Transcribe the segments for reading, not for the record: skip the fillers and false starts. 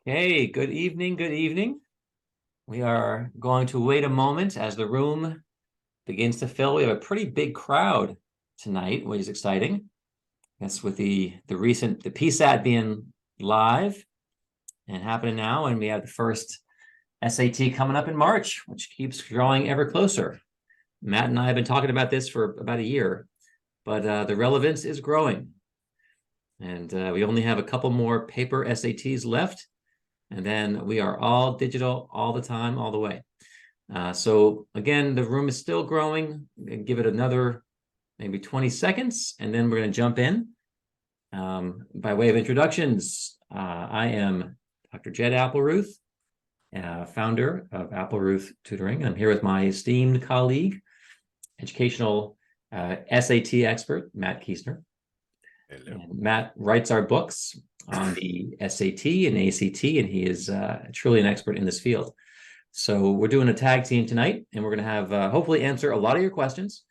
Hey, good evening, good evening. We are going to wait a moment as the room begins to fill. We have a pretty big crowd tonight, which is exciting. That's with the PSAT being live and happening now, and we have the first SAT coming up in March, which keeps growing ever closer. Matt and I have been talking about this for about a year, but the relevance is growing. And we only have a couple more paper SATs left. And then we are all digital all the time, all the way. So again, the room is still growing. Give it another maybe 20 seconds, and then we're going to jump in. By way of introductions, I am Dr. Jed Applerouth, founder of Applerouth Tutoring. I'm here with my esteemed colleague, educational SAT expert, Matt Kiesner. Hello. And Matt writes our books on the SAT and ACT, and he is truly an expert in this field. So we're doing a tag team tonight, and we're going to have hopefully answer a lot of your questions,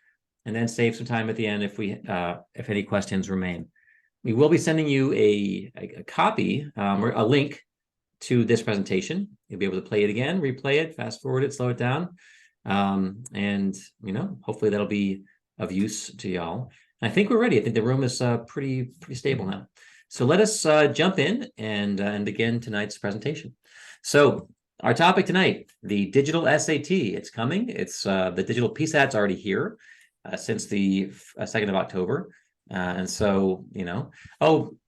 and then save some time at the end if any questions remain. We will be sending you a copy or a link to this presentation. You'll be able to play it again, replay it, fast forward it, slow it down, and hopefully that'll be of use to y'all. I think we're ready. I think the room is pretty stable now. So let us jump in and begin tonight's presentation. So our topic tonight, the digital SAT. It's coming. It's the digital PSAT's already here since the 2nd of October. And so,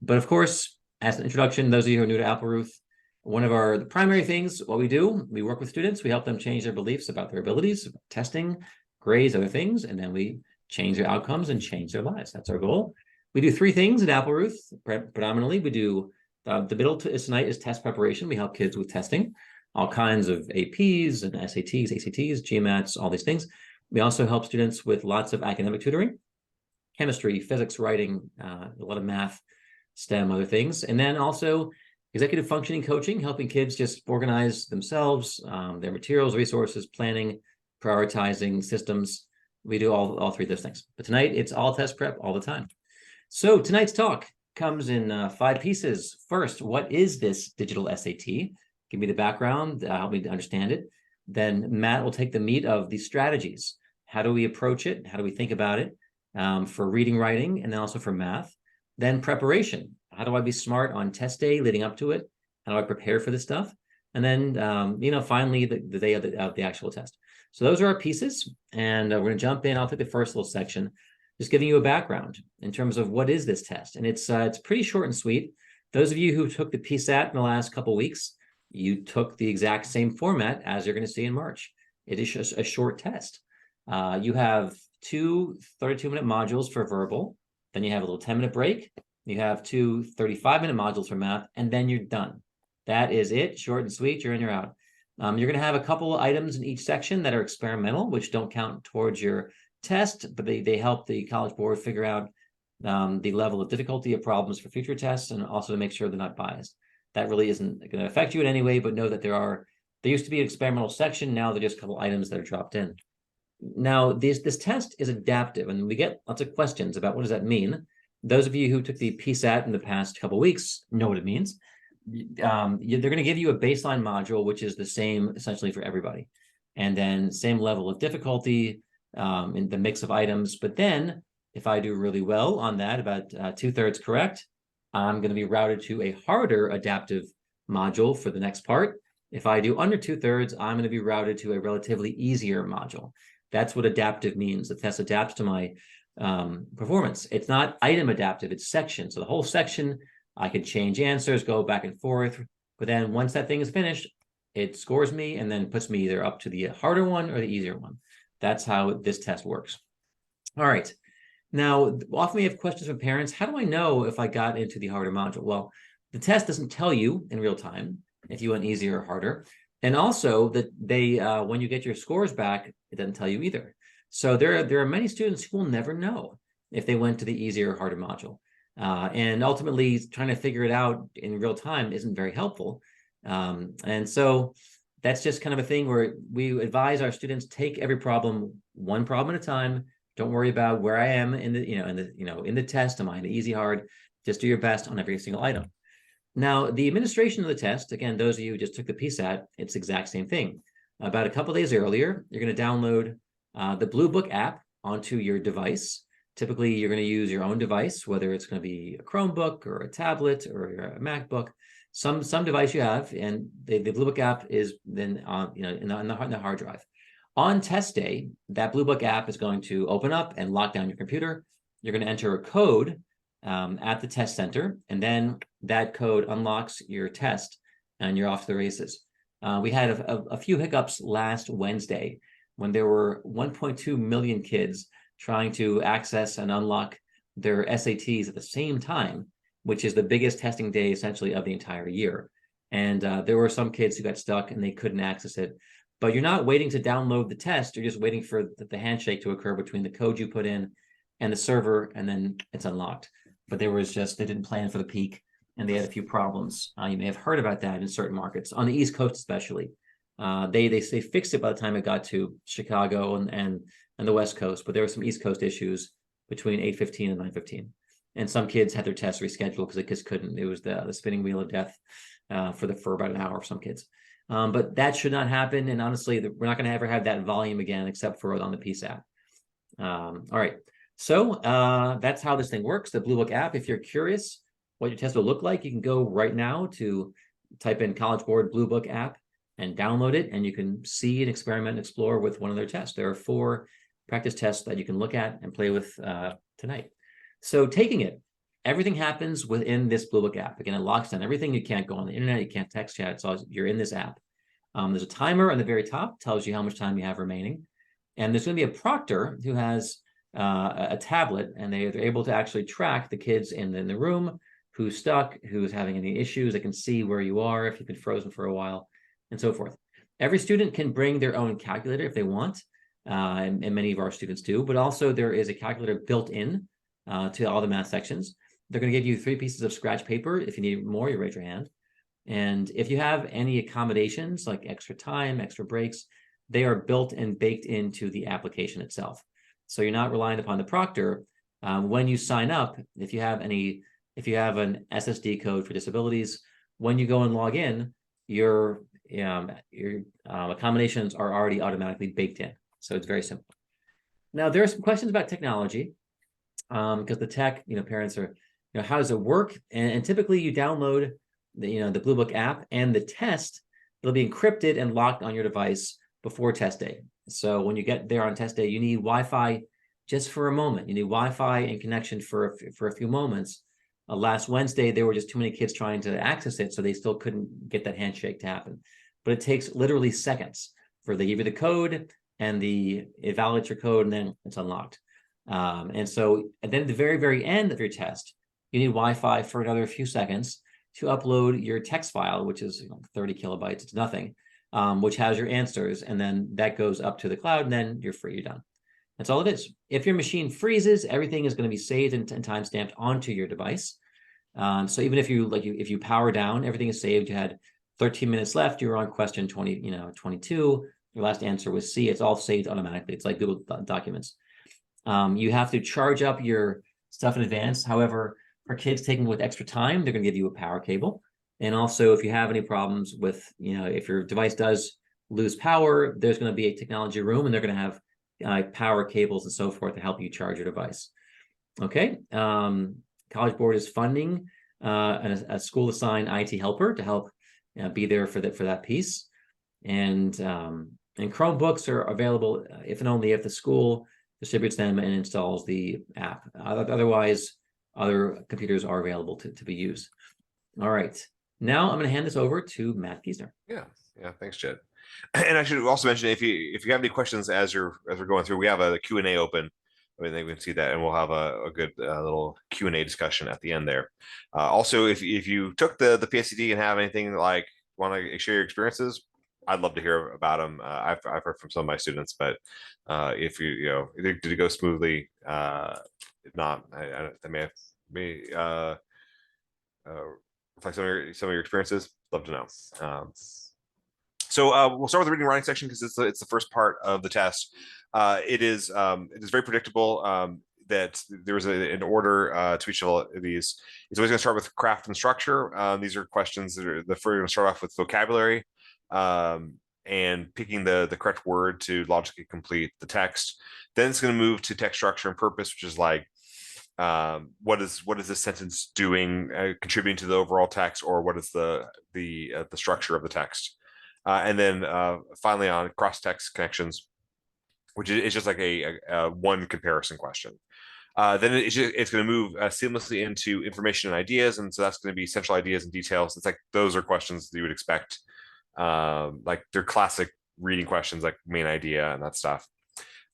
but of course, as an introduction, those of you who are new to Applerouth, one of the primary things, what we do, we work with students. We help them change their beliefs about their abilities, testing, grades, other things, and then we change their outcomes and change their lives. That's our goal. We do 3 things at Applerouth. Predominantly, we do the middle tonight is test preparation. We help kids with testing, all kinds of APs and SATs, ACTs, GMATs, all these things. We also help students with lots of academic tutoring, chemistry, physics, writing, a lot of math, STEM, other things. And then also executive functioning coaching, helping kids just organize themselves, their materials, resources, planning, prioritizing systems. We do all 3 of those things. But tonight, it's all test prep all the time. So tonight's talk comes in 5 pieces. First, what is this digital SAT? Give me the background, help me to understand it. Then Matt will take the meat of the strategies. How do we approach it? How do we think about it for reading, writing, and then also for math? Then preparation. How do I be smart on test day leading up to it? How do I prepare for this stuff? And then, finally, the day of the actual test. So those are our pieces, and we're going to jump in. I'll take the first little section, just giving you a background in terms of what is this test. And it's pretty short and sweet. Those of you who took the PSAT in the last couple of weeks, you took the exact same format as you're going to see in March. It is just a short test. You have 2 32-minute modules for verbal. Then you have a little 10-minute break. You have 2 35-minute modules for math, and then you're done. That is it. Short and sweet. You're in, you're out. You're going to have a couple of items in each section that are experimental, which don't count towards your test, but they help the College Board figure out the level of difficulty of problems for future tests, and also to make sure they're not biased. That really isn't going to affect you in any way, but know that there used to be an experimental section. Now they're just a couple items that are dropped in. Now, this test is adaptive, and we get lots of questions about what does that mean. Those of you who took the PSAT in the past couple of weeks know what it means. They're going to give you a baseline module, which is the same essentially for everybody. And then same level of difficulty in the mix of items. But then if I do really well on that, about 2/3 correct, I'm going to be routed to a harder adaptive module for the next part. If I do under 2/3, I'm going to be routed to a relatively easier module. That's what adaptive means. The test adapts to my performance. It's not item adaptive, it's section. So the whole section, I could change answers, go back and forth. But then once that thing is finished, it scores me and then puts me either up to the harder one or the easier one. That's how this test works. All right. Now, often we have questions from parents. How do I know if I got into the harder module? Well, the test doesn't tell you in real time if you went easier or harder. And also that when you get your scores back, it doesn't tell you either. So there are many students who will never know if they went to the easier or harder module. And ultimately, trying to figure it out in real time isn't very helpful. And so that's just kind of a thing where we advise our students take every problem one problem at a time. Don't worry about where I am in the test. Am I in the easy, hard? Just do your best on every single item. Now, the administration of the test, again, those of you who just took the PSAT, it's the exact same thing. About a couple days earlier, you're going to download the Blue Book app onto your device. Typically, you're going to use your own device, whether it's going to be a Chromebook or a tablet or a MacBook, some device you have, and the Blue Book app is then on, in the hard drive. On test day, that Blue Book app is going to open up and lock down your computer. You're going to enter a code at the test center, and then that code unlocks your test, and you're off to the races. We had a few hiccups last Wednesday when there were 1.2 million kids trying to access and unlock their SATs at the same time, which is the biggest testing day essentially of the entire year. And there were some kids who got stuck and they couldn't access it. But you're not waiting to download the test. You're just waiting for the handshake to occur between the code you put in and the server, and then it's unlocked. But there was just, they didn't plan for the peak, and they had a few problems. You may have heard about that in certain markets, on the East Coast especially. They fixed it by the time it got to Chicago and the West Coast, but there were some East Coast issues between 8:15 and 9:15. And some kids had their tests rescheduled because they just couldn't. It was the spinning wheel of death for about an hour for some kids. But that should not happen. And honestly, we're not going to ever have that volume again, except for on the PSAT. All right. So that's how this thing works, the Blue Book app. If you're curious what your test will look like, you can go right now to type in College Board Blue Book app and download it, and you can see and experiment and explore with one of their tests. There are 4 practice tests that you can look at and play with tonight. So taking it, everything happens within this Blue Book app. Again, it locks down everything. You can't go on the internet, you can't text chat, so you're in this app. There's a timer on the very top, tells you how much time you have remaining. And there's going to be a proctor who has a tablet, and they're able to actually track the kids in the room, who's stuck, who's having any issues. They can see where you are, if you've been frozen for a while, and so forth. Every student can bring their own calculator if they want, and many of our students do, but also there is a calculator built in to all the math sections. They're going to give you 3 pieces of scratch paper. If you need more, you raise your hand. And if you have any accommodations like extra time, extra breaks, they are built and baked into the application itself. So you're not relying upon the proctor. When you sign up, if you have an SSD code for disabilities, when you go and log in, your accommodations are already automatically baked in. So it's very simple. Now, there are some questions about technology, because the tech, parents are, how does it work? And typically you download the Blue Book app, and the test, it'll be encrypted and locked on your device before test day. So when you get there on test day, you need Wi-Fi just for a moment. You need Wi-Fi and connection for a few moments. Last Wednesday, there were just too many kids trying to access it, so they still couldn't get that handshake to happen. But it takes literally seconds for they give you the code, and it validates your code, and then it's unlocked. And then at the very, very end of your test, you need Wi-Fi for another few seconds to upload your text file, which is 30 kilobytes. It's nothing, which has your answers, and then that goes up to the cloud, and then you're free, you're done. That's all it is. If your machine freezes, everything is going to be saved and timestamped onto your device. So even if you power down, everything is saved. You had 13 minutes left. You were on question 22. Your last answer was C. It's all saved automatically. It's like Google Documents. You have to charge up your stuff in advance. However, for kids taking with extra time, they're going to give you a power cable. And also, if you have any problems with, if your device does lose power, there's going to be a technology room, and they're going to have power cables and so forth to help you charge your device. Okay. College Board is funding a school-assigned IT helper to help be there for that piece. And Chromebooks are available if and only if the school distributes them and installs the app. Otherwise, other computers are available to be used. All right. Now I'm going to hand this over to Matt Kiesner. Yeah. Thanks, Jed. And I should also mention, if you have any questions as we're going through, we have a Q&A open. I think we can see that, and we'll have a good little Q&A discussion at the end there. Also, if you took the PSAT and have anything like want to share your experiences, I'd love to hear about them. I've heard from some of my students, but if did it go smoothly? If not, that may reflect some of your experiences. Love to know. So we'll start with the reading and writing section because it's the first part of the test. It is very predictable. that there was an order to each of these. It's always going to start with craft and structure. These are questions that are we're going to start off with vocabulary and picking the correct word to logically complete the text. Then it's going to move to text structure and purpose, which is like what is this sentence doing, contributing to the overall text, or what is the structure of the text. And then finally on cross-text connections, which is just like a one comparison question. Then it's going to move seamlessly into information and ideas. And so that's going to be central ideas and details. It's like those are questions that you would expect. Like they're classic reading questions like main idea and that stuff.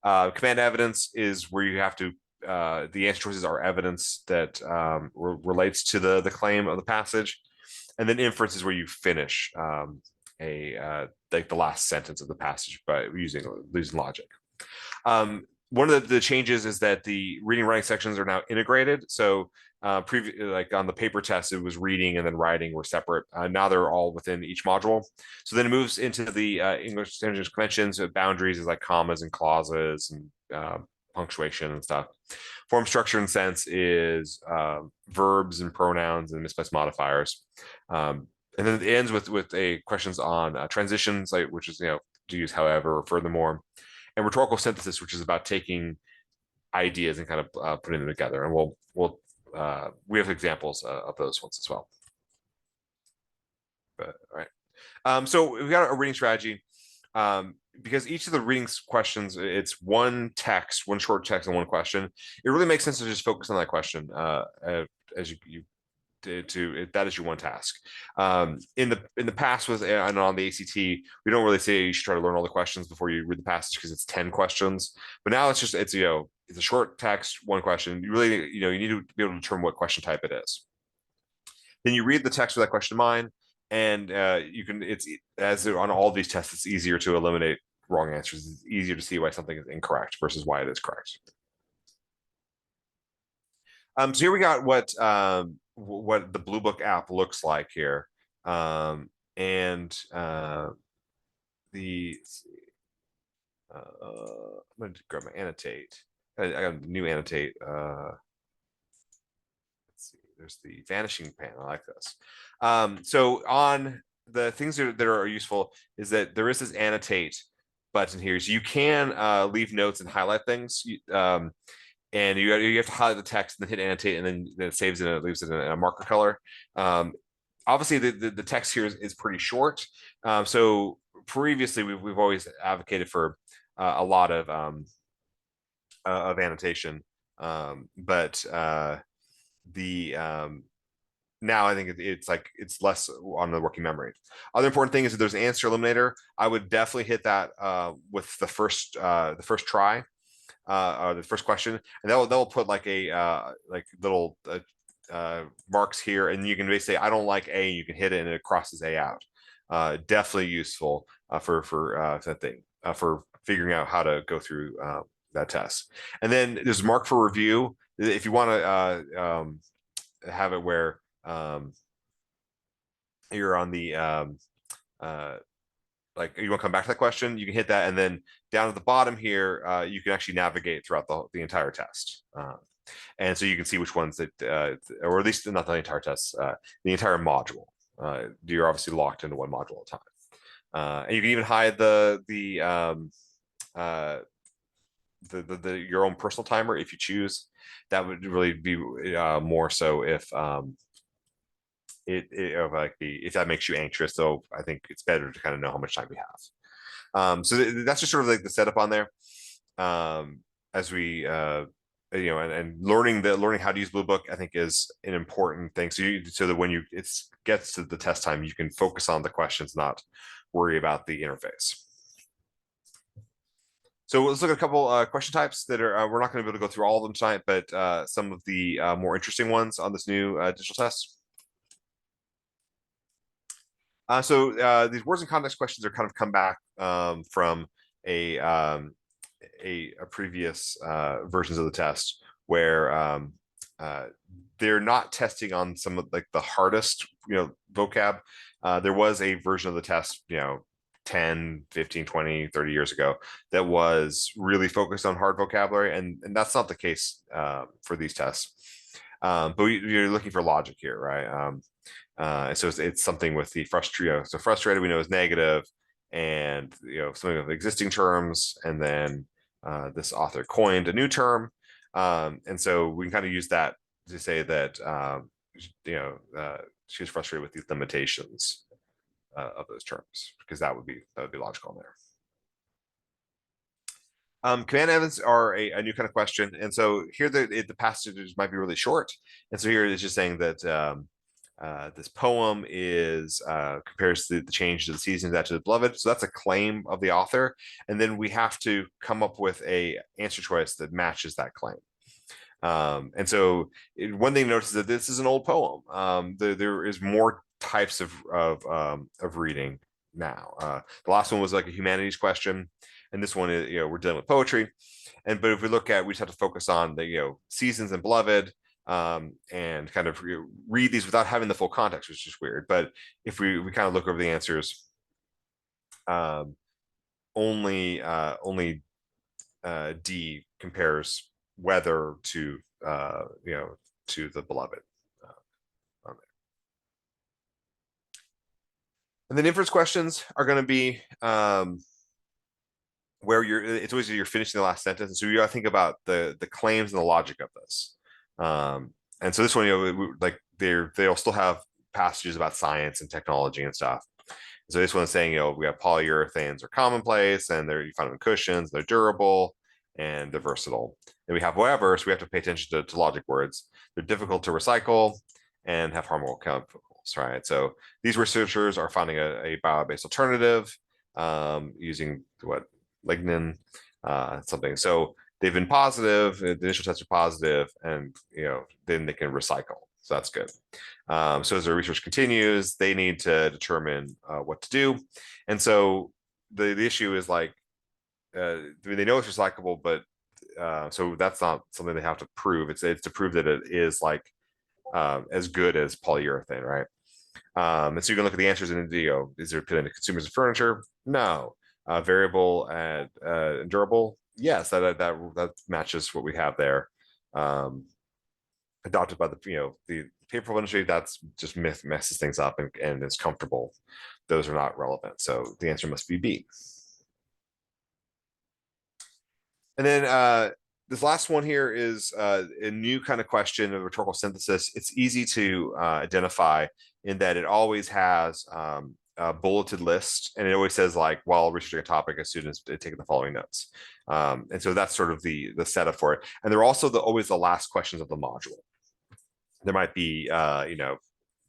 Command evidence is where you have to, the answer choices are evidence that relates to the claim of the passage. And then inference is where you finish like the last sentence of the passage by using logic. One of the changes is that the reading and writing sections are now integrated. So like on the paper test, it was reading and then writing were separate. Now they're all within each module. So then it moves into the English Standards Conventions. Boundaries is like commas and clauses and punctuation and stuff. Form, structure, and sense is verbs and pronouns and misplaced modifiers. And then it ends with a questions on transitions, like which is to use however or furthermore, and rhetorical synthesis, which is about taking ideas and kind of putting them together. And we have examples of those ones as well. But all right, so we've got a reading strategy. Because each of the reading questions, it's one text, one short text, and one question. It really makes sense to just focus on that question as you that is your one task. In the past was and on the ACT, we don't really say you should try to learn all the questions before you read the passage because it's 10 questions. But now it's a short text, one question. You really you need to be able to determine what question type it is. Then you read the text with that question in mind, and you can. It's as on all these tests, it's easier to eliminate wrong answers. It's easier to see why something is incorrect versus why it is correct. So here we got what the Blue Book app looks like here. I'm going to grab my annotate. I got a new annotate. Let's see, there's the vanishing pane. I like this. So on the things that are useful is that there is this annotate button here. So you can leave notes and highlight things. And you have to highlight the text and then hit annotate, and then it saves it and it leaves it in a marker color. Obviously, the text here is pretty short. So previously, we've always advocated for a lot of annotation, but now I think it's less on the working memory. Other important thing is that there's an answer eliminator. I would definitely hit that with the first try. The first question, and they'll put like a little marks here, and you can basically say I don't like A, and you can hit it and it crosses A out. Definitely useful for that thing for figuring out how to go through that test. And then there's mark for review if you want to have it where you're on the like you want to come back to that question, you can hit that, and then down at the bottom here, you can actually navigate throughout the entire test. And so you can see which ones that, or at least not the entire test, the entire module. You're obviously locked into one module at a time. And you can even hide your own personal timer if you choose. That would really be more so if if that makes you anxious. So I think it's better to kind of know how much time we have. So that's just sort of like the setup on there. As we and learning how to use Blue Book, I think is an important thing. So that when it gets to the test time, you can focus on the questions, not worry about the interface. So let's look at a couple question types that are we're not going to be able to go through all of them tonight, but some of the more interesting ones on this new digital test. So these words and context questions are kind of come back from a previous versions of the test where they're not testing on some of like the hardest vocab. There was a version of the test 10, 15, 20, 30 years ago that was really focused on hard vocabulary. And that's not the case for these tests. But you're looking for logic here, right? So it's something with the frustrated. So frustrated we know is negative, and something of existing terms, and then this author coined a new term, and so we can kind of use that to say that she was frustrated with the limitations of those terms, because that would be logical in there. Command evidence are a new kind of question, and so here the passages might be really short, and so here it's just saying that this poem is compares the change to the seasons that to the beloved. So that's a claim of the author, and then we have to come up with a answer choice that matches that claim. And so one thing to notice is that this is an old poem. There is more types of reading now. The last one was like a humanities question, and this one is we're dealing with poetry. But if we look at, we just have to focus on the seasons and beloved, and kind of read these without having the full context, which is weird. But if we kind of look over the answers, only D compares weather to to the beloved. And then inference questions are going to be where it's always you're finishing the last sentence, and so you got to think about the claims and the logic of this. And so this one, like they'll still have passages about science and technology and stuff. So this one's saying, we have polyurethanes are commonplace, and you find them in cushions, they're durable, and they're versatile. And we have however, so we have to pay attention to logic words. They're difficult to recycle and have harmful chemicals, right? So these researchers are finding a bio-based alternative using lignin, something. So they've been positive, the initial tests are positive, and then they can recycle. So that's good. So as their research continues, they need to determine what to do. And so the issue is like, they know it's recyclable, but so that's not something they have to prove. It's to prove that it is like as good as polyurethane, right? And so you can look at the answers in the is there put into consumers of furniture? No. Variable and durable? Yes, that matches what we have there. Adopted by the paper industry, that's just messes things up and is comfortable. Those are not relevant. So the answer must be B. And then this last one here is a new kind of question of rhetorical synthesis. It's easy to identify in that it always has a bulleted list, and it always says like, while researching a topic, a student is taking the following notes. And so that's sort of the setup for it. And they're also always the last questions of the module. There might be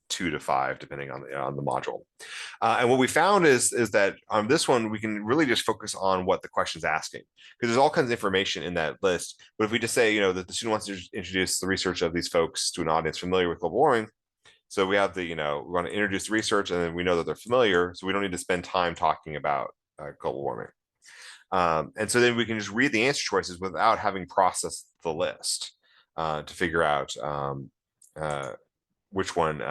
2 to 5 depending on the module. And what we found is that on this one we can really just focus on what the question's asking, because there's all kinds of information in that list. But if we just say that the student wants to introduce the research of these folks to an audience familiar with global warming, so we have we want to introduce the research, and then we know that they're familiar, so we don't need to spend time talking about global warming. And so then we can just read the answer choices without having processed the list to figure out which one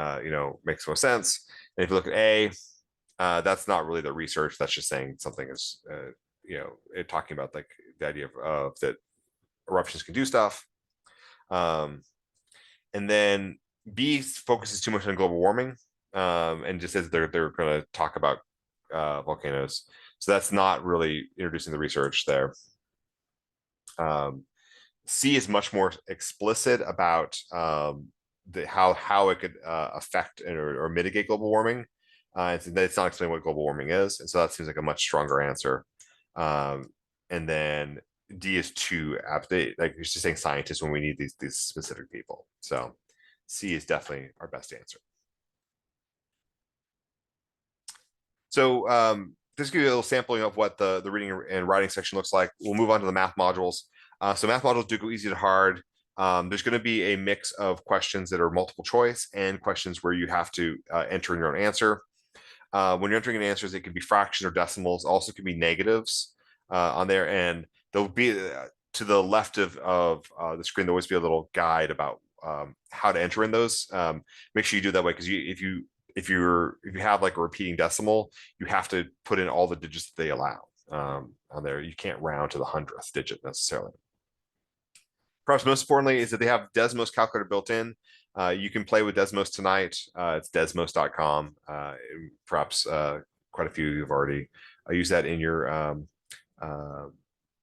makes most sense. And if you look at A, that's not really the research. That's just saying something is talking about like the idea of that eruptions can do stuff. And then B focuses too much on global warming and just says they're going to talk about volcanoes. So that's not really introducing the research there. C is much more explicit about how it could affect or mitigate global warming. It's not explaining what global warming is, and so that seems like a much stronger answer. And then D is too update, like you're just saying scientists when we need these specific people. So C is definitely our best answer. So this gives you a little sampling of what the reading and writing section looks like. We'll move on to the math modules. So math modules do go easy to hard. There's going to be a mix of questions that are multiple choice and questions where you have to enter in your own answer. When you're entering in answers, it can be fractions or decimals. Also, can be negatives on there, and there'll be to the left of the screen. There'll always be a little guide about how to enter in those. Make sure you do it that way, because if you if you have like a repeating decimal, you have to put in all the digits that they allow on there. You can't round to the 100th digit necessarily. Perhaps most importantly is that they have Desmos calculator built in. You can play with Desmos tonight. It's desmos.com. Perhaps quite a few you've already used that in your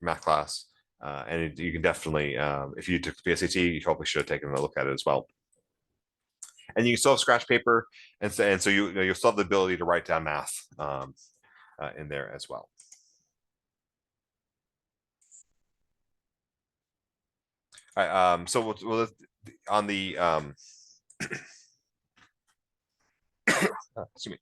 math class. And you can definitely, if you took the PSAT, you probably should have taken a look at it as well. And you can still have scratch paper, and so you'll still have the ability to write down math in there as well. All right, so we'll on the excuse me,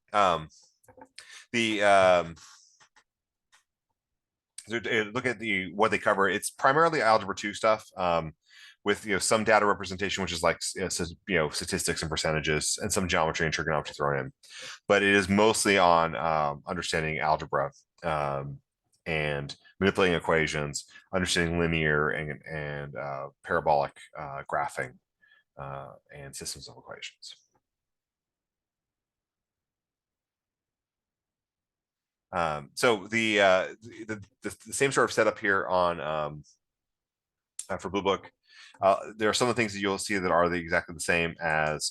look at what they cover. It's primarily algebra 2 stuff, with some data representation, which is like statistics and percentages, and some geometry and trigonometry thrown in. But it is mostly on understanding algebra and manipulating equations, understanding linear and parabolic graphing and systems of equations. So the same sort of setup here on for Blue Book. There are some of the things that you'll see that are exactly the same as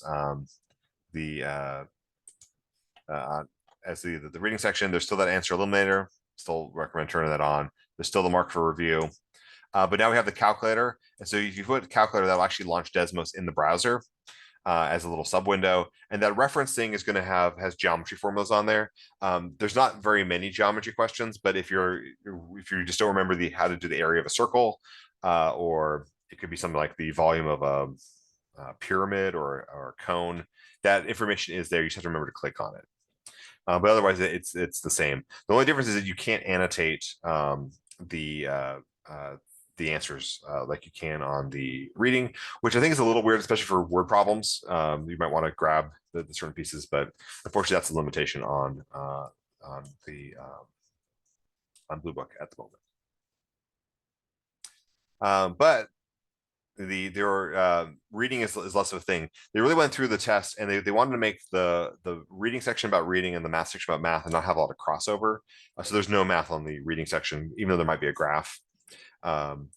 the reading section. There's still that answer eliminator. Still recommend turning that on. There's still the mark for review. But now we have the calculator. And so if you put calculator, that'll actually launch Desmos in the browser as a little sub window. And that reference thing is going to has geometry formulas on there. There's not very many geometry questions, but if you just don't remember how to do the area of a circle, or it could be something like the volume of a pyramid or a cone, that information is there. You just have to remember to click on it. But otherwise, it's the same. The only difference is that you can't annotate the answers like you can on the reading, which I think is a little weird, especially for word problems. You might want to grab the certain pieces, but unfortunately, that's a limitation on Blue Book at the moment. But their reading is less of a thing. They really went through the test, and they wanted to make the reading section about reading and the math section about math and not have a lot of crossover. So there's no math on the reading section, even though there might be a graph in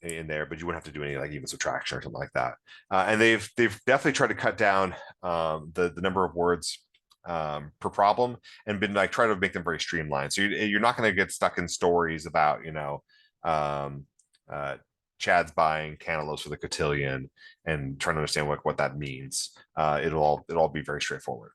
there, but you wouldn't have to do any like even subtraction or something like that. And they've definitely tried to cut down the number of words per problem, and been like trying to make them very streamlined. So you're not going to get stuck in stories about Chad's buying cantaloupes for the cotillion and trying to understand what that means. It'll all be very straightforward,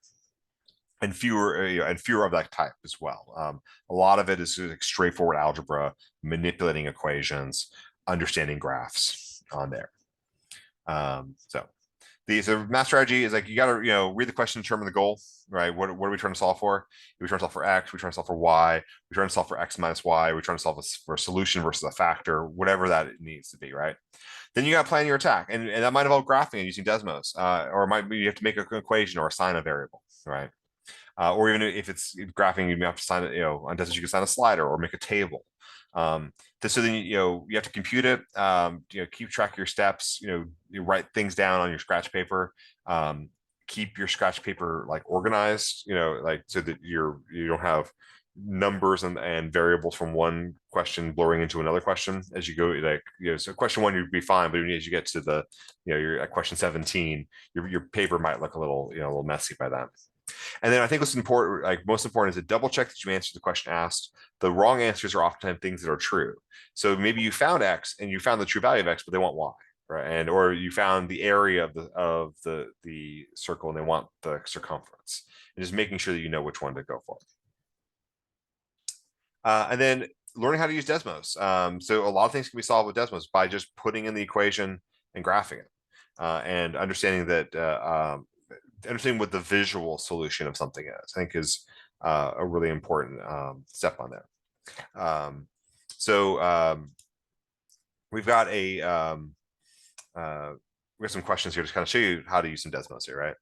and fewer of that type as well. A lot of it is like straightforward algebra, manipulating equations, understanding graphs on there. So the math strategy is like you got to read the question, determine the goal, right? What are we trying to solve for? We trying to solve for x, we trying to solve for y, we trying to solve for x minus y, we trying to solve for a solution versus a factor, whatever that it needs to be, right? Then you got to plan your attack, and that might involve graphing and using Desmos, or it might be you have to make an equation or assign a variable, right? Or even if it's graphing, you have to sign it, on Desmos you can sign a slider or make a table. So then you have to compute it, keep track of your steps, you write things down on your scratch paper, keep your scratch paper like organized, like so that you don't have numbers and variables from one question blurring into another question as you go. Like so question 1 you'd be fine, but as you get to the you're at question 17, your paper might look a little a little messy by that. And then I think what's important, like most important, is to double check that you answered the question asked. The wrong answers are oftentimes things that are true. So maybe you found X and you found the true value of X, but they want Y, right? And or you found the area of the circle and they want the circumference. And just making sure that you know which one to go for. And then learning how to use Desmos. So a lot of things can be solved with Desmos by just putting in the equation and graphing it, and understanding that. Understanding what the visual solution of something is, I think, is a really important step on there. We've got we got some questions here to kind of show you how to use some Desmos here, right?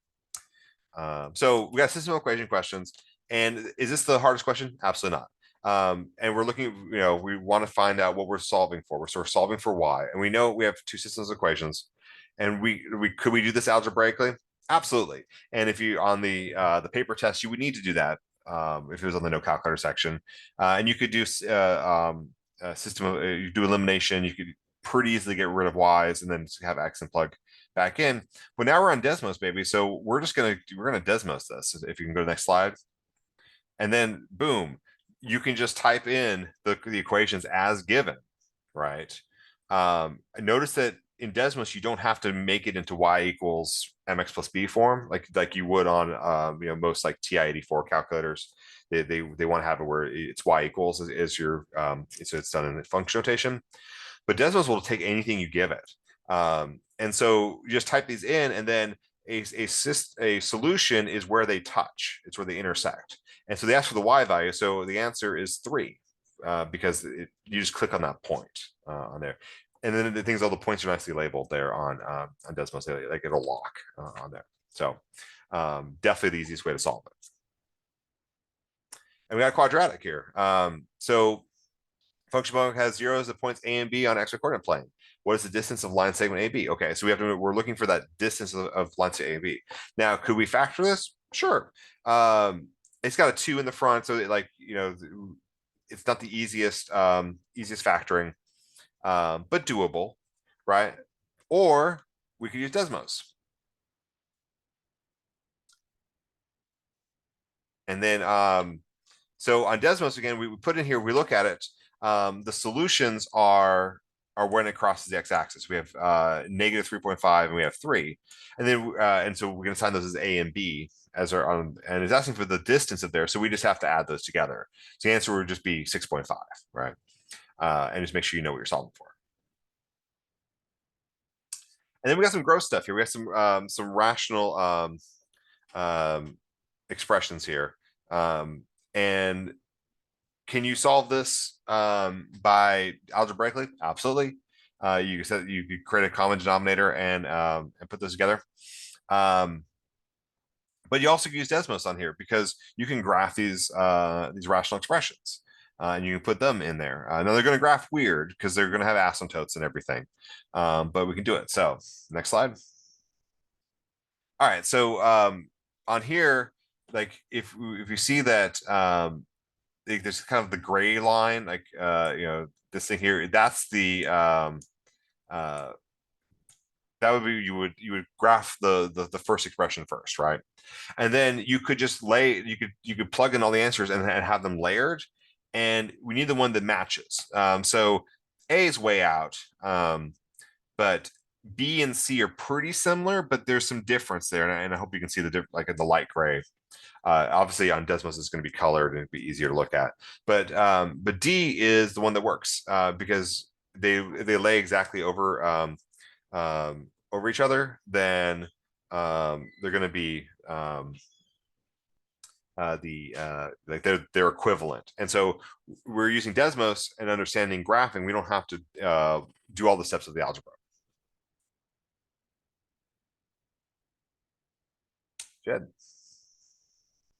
So we got system equation questions, and is this the hardest question? Absolutely not. And we're looking, we want to find out what we're solving for. We're sort of solving for y, and we know we have two systems of equations, and could we do this algebraically? Absolutely. And if you on the paper test, you would need to do that if it was on the no calculator section. And you could do system of you do elimination. You could pretty easily get rid of y's and then just have x and plug back in. But now we're on Desmos, baby. So we're gonna Desmos this. If you can go to the next slide, and then boom, you can just type in the equations as given, right? Notice that in Desmos, you don't have to make it into y equals mx plus b form like you would on most like TI-84 calculators. They want to have it where it's y equals is your so it's done in function notation. But Desmos will take anything you give it, and so you just type these in, and then a solution is where they touch. It's where they intersect, and so they ask for the y value. So the answer is 3 because you just click on that point on there. And then the things, all the points are nicely labeled there on Desmos. Like it'll lock on there. So definitely the easiest way to solve it. And we got quadratic here. So function point has zeros at points A and B on x coordinate plane. What is the distance of line segment AB? Okay, so we're looking for that distance of line segment A and B. Now, could we factor this? Sure. It's got a 2 in the front, so it's not the easiest factoring. But doable, right? Or we could use Desmos. And then, so on Desmos, again, we put in here, we look at it, the solutions are when it crosses the x-axis. We have negative 3.5 and we have 3. And then, and so we're going to assign those as A and B as our, and it's asking for the distance of there. So we just have to add those together. So the answer would just be 6.5, right? And just make sure you know what you're solving for. And then we got some gross stuff here. We got some rational expressions here. And can you solve this by algebraically? Absolutely. You said you could create a common denominator and put those together. But you also can use Desmos on here because you can graph these rational expressions. And you can put them in there. Now they're going to graph weird because they're going to have asymptotes and everything, but we can do it. So next slide. All right, so on here, like if you see that there's kind of the gray line, like this thing here, that's the that would be you would graph the first expression first, right? And then you could just you could plug in all the answers and have them layered. And we need the one that matches. So A is way out, but B and C are pretty similar, but there's some difference there. And I hope you can see the like the light gray. Obviously on Desmos it's going to be colored and it'd be easier to look at. But D is the one that works because they lay exactly over over each other. Then they're going to be like they're equivalent, and so we're using Desmos and understanding graphing. We don't have to do all the steps of the algebra. Jed.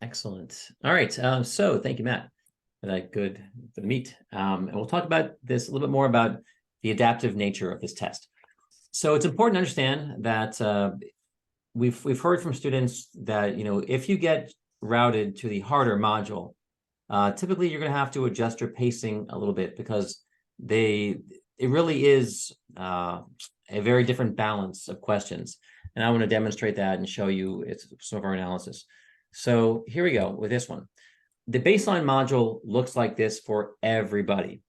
Excellent. All right. So thank you, Matt, for that for the meat. And we'll talk about this a little bit more about the adaptive nature of this test. So it's important to understand that we've heard from students that if you get routed to the harder module, typically you're going to have to adjust your pacing a little bit because it really is a very different balance of questions. And I want to demonstrate that and show you some of our analysis. So here we go with this one. The baseline module looks like this for everybody.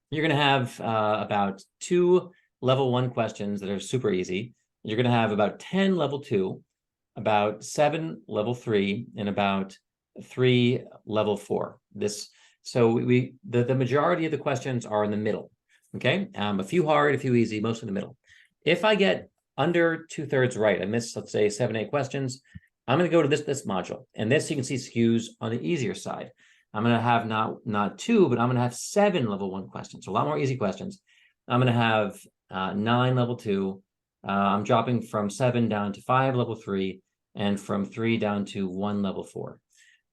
You're going to have about 2 level 1 questions that are super easy. You're going to have about 10 level 2, about 7 level 3, and about 3 level 4. So the majority of the questions are in the middle. Okay, a few hard, a few easy, most in the middle. If I get under 2/3 right, I miss, let's say 7, 8 questions, I'm going to go to this module, and this you can see skews on the easier side. I'm going to have not 2, but I'm going to have 7 level 1 questions, so a lot more easy questions. I'm going to have 9 level 2. I'm dropping from 7 down to 5 level 3, and from 3 down to 1 level 4.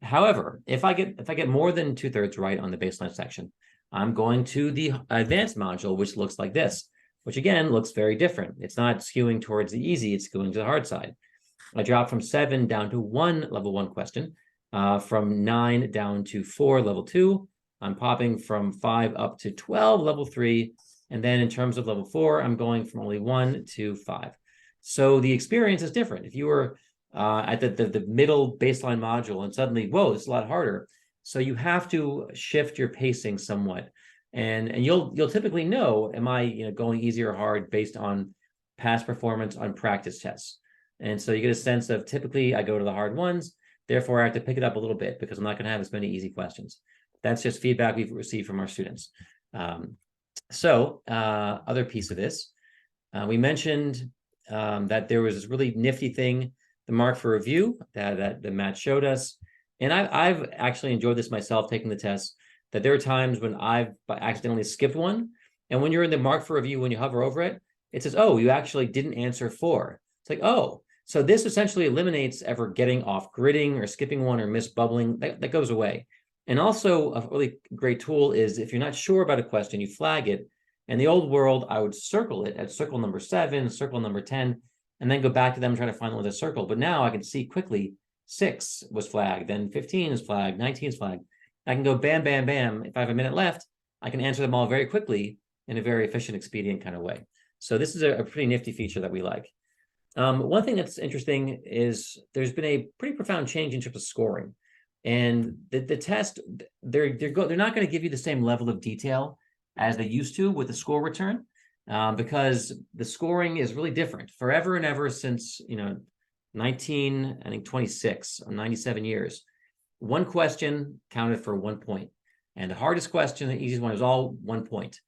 However, if I get more than 2/3 right on the baseline section, I'm going to the advanced module, which looks like this, which again looks very different. It's not skewing towards the easy, it's skewing to the hard side. I dropped from 7 down to 1 level 1 question, from 9 down to 4 level 2. I'm popping from 5 up to 12 level 3. And then in terms of level 4, I'm going from only 1 to 5. So the experience is different. If you were at the middle baseline module and suddenly, whoa, it's a lot harder. So you have to shift your pacing somewhat. And you'll typically know, am I going easy or hard based on past performance on practice tests. And so you get a sense of, typically I go to the hard ones, therefore I have to pick it up a little bit because I'm not going to have as many easy questions. That's just feedback we've received from our students. Other piece of this, we mentioned that there was this really nifty thing, the mark for review that Matt showed us. And I've actually enjoyed this myself, taking the test, that there are times when I've accidentally skipped one. And when you're in the mark for review, when you hover over it, it says, oh, you actually didn't answer 4. It's like, oh, so this essentially eliminates ever getting off gridding or skipping one or miss bubbling. That goes away. And also a really great tool is if you're not sure about a question, you flag it. In the old world, I would circle it at circle number 7, circle number 10, and then go back to them and try to find one with a circle. But now I can see quickly 6 was flagged, then 15 is flagged, 19 is flagged. I can go bam, bam, bam. If I have a minute left, I can answer them all very quickly in a very efficient, expedient kind of way. So this is a pretty nifty feature that we like. One thing that's interesting is there's been a pretty profound change in terms of scoring. And the test, they're not going to give you the same level of detail as they used to with the score return, because the scoring is really different. Forever and ever since 26 or 97 years, one question counted for 1 point, and the hardest question, the easiest one, is all 1 point.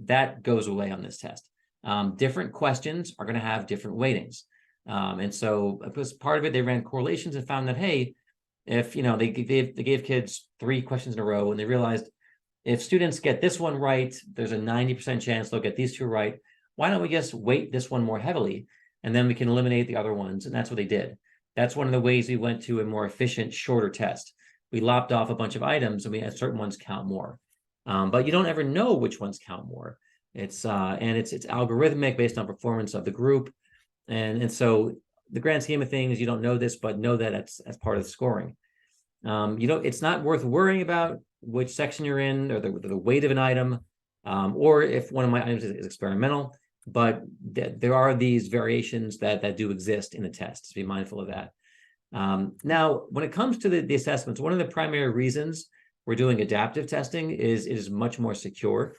That goes away on this test. Different questions are going to have different weightings, and so as part of it, they ran correlations and found that, hey, if they gave kids 3 questions in a row, and they realized if students get this one right, there's a 90% chance they'll get these 2 right. Why don't we just weight this one more heavily, and then we can eliminate the other ones? And that's what they did. That's one of the ways we went to a more efficient, shorter test. We lopped off a bunch of items, and we had certain ones count more. But you don't ever know which ones count more. It's algorithmic based on performance of the group, and so the grand scheme of things, you don't know this, but know that that's part of the scoring. It's not worth worrying about which section you're in or the weight of an item, or if one of my items is experimental. But there are these variations that do exist in the test, so be mindful of that. Now, when it comes to the assessments, one of the primary reasons we're doing adaptive testing is it is much more secure.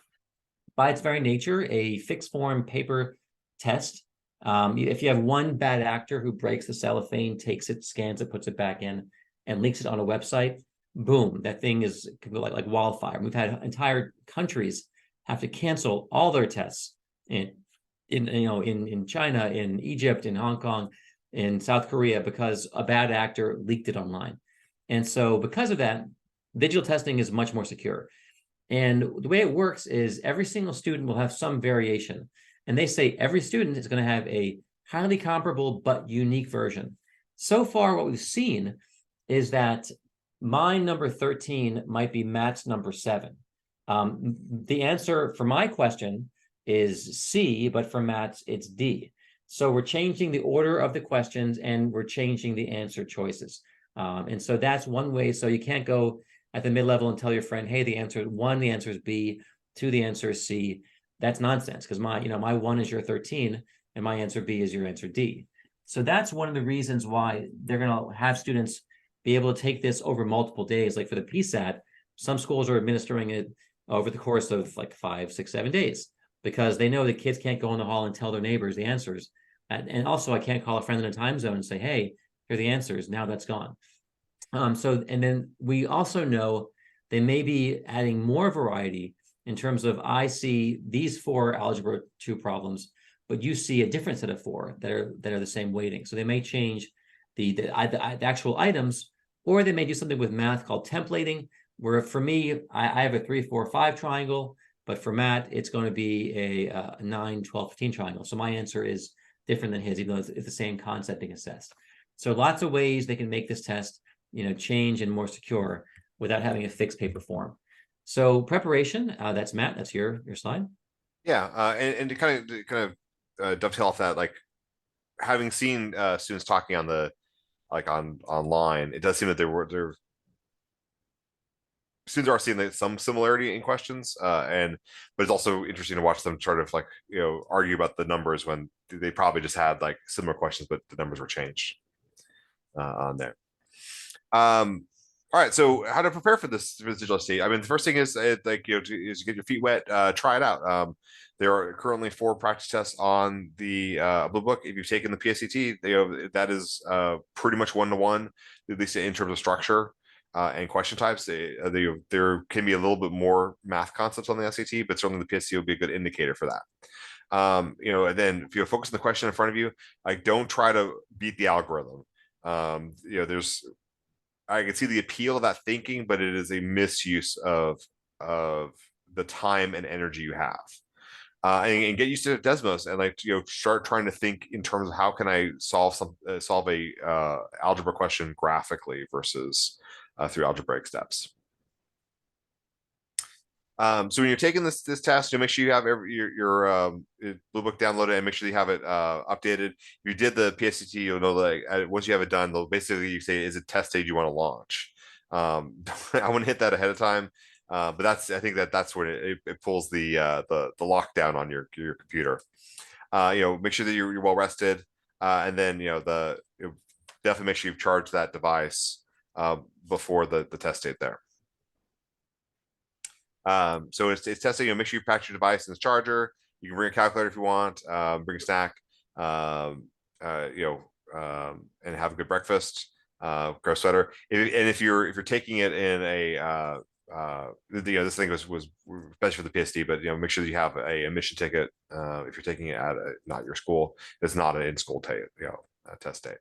By its very nature, a fixed form paper test, if you have one bad actor who breaks the cellophane, takes it, scans it, puts it back in, and leaks it on a website, boom, that thing could go like wildfire. We've had entire countries have to cancel all their tests in China, in Egypt, in Hong Kong, in South Korea, because a bad actor leaked it online. And so because of that, digital testing is much more secure. And the way it works is every single student will have some variation. And they say every student is going to have a highly comparable but unique version. So far, what we've seen is that my number 13 might be Matt's number 7. The answer for my question is C, but for Matt's, it's D. So we're changing the order of the questions, and we're changing the answer choices. And so that's one way. So you can't go at the mid-level and tell your friend, hey, the answer is 1, the answer is B, 2, the answer is C. That's nonsense, because my 1 is your 13, and my answer B is your answer D. So that's one of the reasons why they're going to have students be able to take this over multiple days. Like for the PSAT, some schools are administering it over the course of like 5, 6, 7 days, because they know the kids can't go in the hall and tell their neighbors the answers. And also, I can't call a friend in a time zone and say, hey, here are the answers. Now that's gone. And then we also know they may be adding more variety in terms of, I see these 4 algebra 2 problems, but you see a different set of 4 that are the same weighting. So they may change the actual items, or they may do something with math called templating, where for me, I have a 3, 4, 5 triangle, but for Matt, it's going to be a 9, 12, 15 triangle. So my answer is different than his, even though it's the same concept being assessed. So lots of ways they can make this test change and more secure without having a fixed paper form. So preparation, that's Matt, that's your slide. Yeah, and to kind of dovetail off that, like having seen students talking on the online, it does seem that there students are seeing some similarity in questions, but it's also interesting to watch them try to like argue about the numbers when they probably just had like similar questions, but the numbers were changed on there. All right, so how to prepare for this digital SAT? I mean, the first thing is like is get your feet wet, try it out. There are currently 4 practice tests on the Blue Book. If you've taken the PSAT, that is pretty much 1-to-1, at least in terms of structure and question types. There can be a little bit more math concepts on the SAT, but certainly the PSAT will be a good indicator for that. And then if you focus on the question in front of you, like don't try to beat the algorithm. I can see the appeal of that thinking, but it is a misuse of the time and energy you have. And get used to Desmos and start trying to think in terms of how can I solve a algebra question graphically versus through algebraic steps. So when you're taking this test, make sure you have your Blue Book downloaded and make sure you have it updated. If you did the PSAT, you'll know that once you have it done, they'll basically you say, is it test stage you want to launch? I wouldn't hit that ahead of time, but I think that's when it pulls the lockdown on your computer. Make sure that you're well rested, and then definitely make sure you've charged that device before the test date there. So it's testing. Make sure you pack your device in the charger. You can bring a calculator if you want. Bring a snack. And have a good breakfast. Grow a sweater. If you're taking it in a this thing was especially for the PSD, but make sure that you have a admission ticket if you're taking it at not your school. It's not an in-school test date.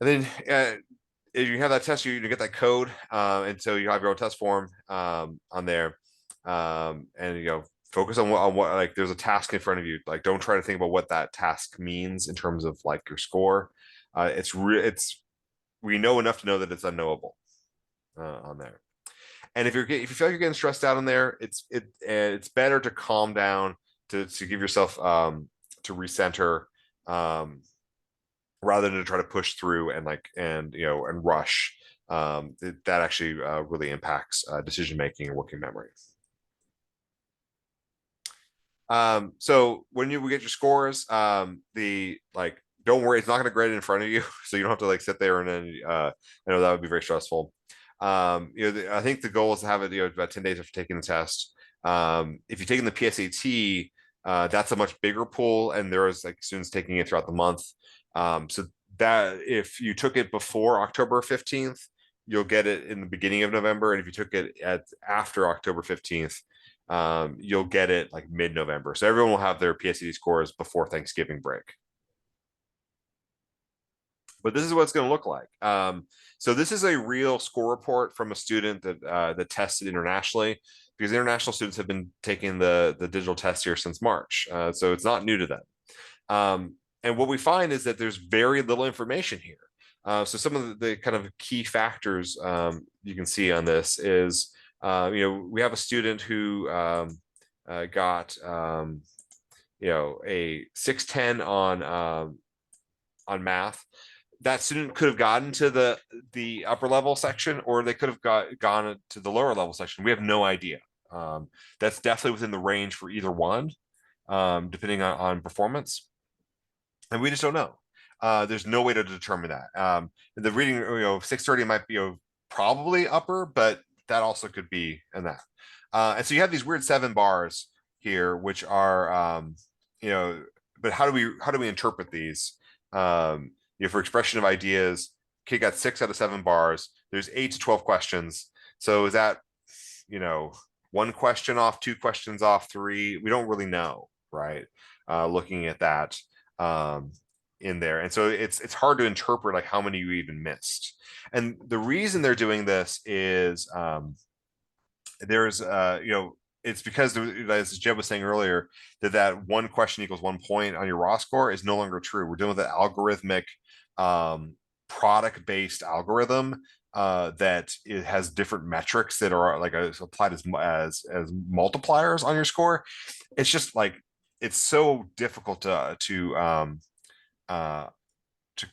And then if you have that test, you get that code, and so you have your own test form on there, and focus on what like there's a task in front of you. Like don't try to think about what that task means in terms of like your score. We know enough to know that it's unknowable on there. And if you feel like you're getting stressed out on there, it's better to calm down, to give yourself to recenter. Rather than to try to push through and rush, that actually really impacts decision making and working memory. So when you get your scores, don't worry, it's not going to grade it in front of you, so you don't have to sit there and then I know that would be very stressful. I think the goal is to have it about 10 days after taking the test. If you're taking the PSAT, that's a much bigger pool, and there is students taking it throughout the month. So that if you took it before October 15th, you'll get it in the beginning of November. And if you took it after October 15th, you'll get it mid-November. So everyone will have their PSAT scores before Thanksgiving break. But this is what it's going to look like. So this is a real score report from a student that tested internationally, because international students have been taking the digital test here since March. So it's not new to them. And what we find is that there's very little information here. So some of the kind of key factors you can see on this is, we have a student who got a 610 on math. That student could have gotten to the upper level section, or they could have gone to the lower level section. We have no idea. That's definitely within the range for either one, depending on performance. And we just don't know. There's no way to determine that. The reading, 630 might be probably upper, but that also could be in that. And so you have these weird 7 bars here, which are, but how do we interpret these? For expression of ideas, kid got 6 out of 7 bars. There's 8 to 12 questions. So is that, 1 question off, 2 questions off, 3? We don't really know, right? Looking at that. In there, and so it's hard to interpret how many you even missed. And the reason they're doing this is there's it's because as Jed was saying earlier, that 1 question equals 1 point on your raw score is no longer true. We're dealing with an algorithmic product-based algorithm that it has different metrics that are applied as multipliers on your score. It's just it's so difficult uh, to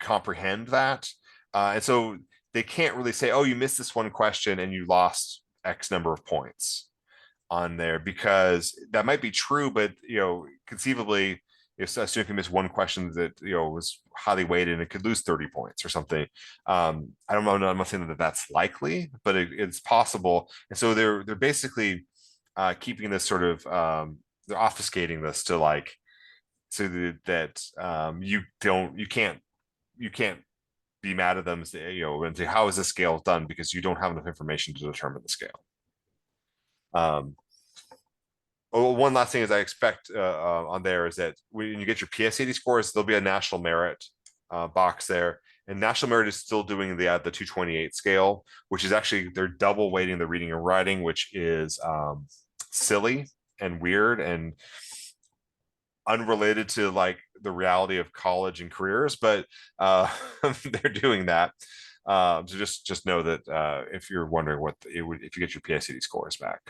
comprehend that. And so they can't really say, oh, you missed this one question and you lost X number of points on there, because that might be true, but conceivably, if a student can miss one question that was highly weighted and it could lose 30 points or something. I don't know. I'm not saying that that's likely, but it's possible. And so they're basically keeping this sort of they're obfuscating this to like so that you can't be mad at them, and say, how is this scale done, because you don't have enough information to determine the scale. One last thing is I expect on there is that when you get your PSAT scores, there'll be a national merit box there. And national merit is still doing the 228 scale, which is actually, they're double weighting the reading and writing, which is silly and weird and unrelated to like the reality of college and careers, but they're doing that. So just know that if you're wondering what it would, if you get your PSAT scores back,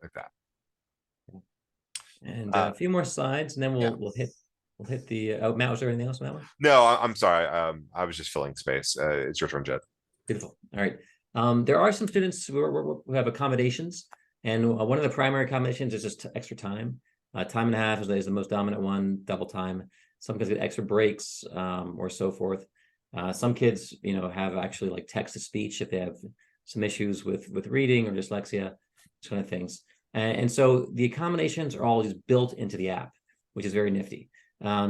like that. And a few more slides, and then we'll hit the. Oh, Matt, was there anything else on that one? No, I'm sorry. I was just filling space. It's your turn, Jed. Beautiful. All right. There are some students who have accommodations, and one of the primary accommodations is just extra time. Time and a half is the most dominant one. Double time. Some kids get extra breaks, or so forth. Some kids, have actually like text to speech if they have some issues with reading or dyslexia, those kind of things. And so the accommodations are all just built into the app, which is very nifty.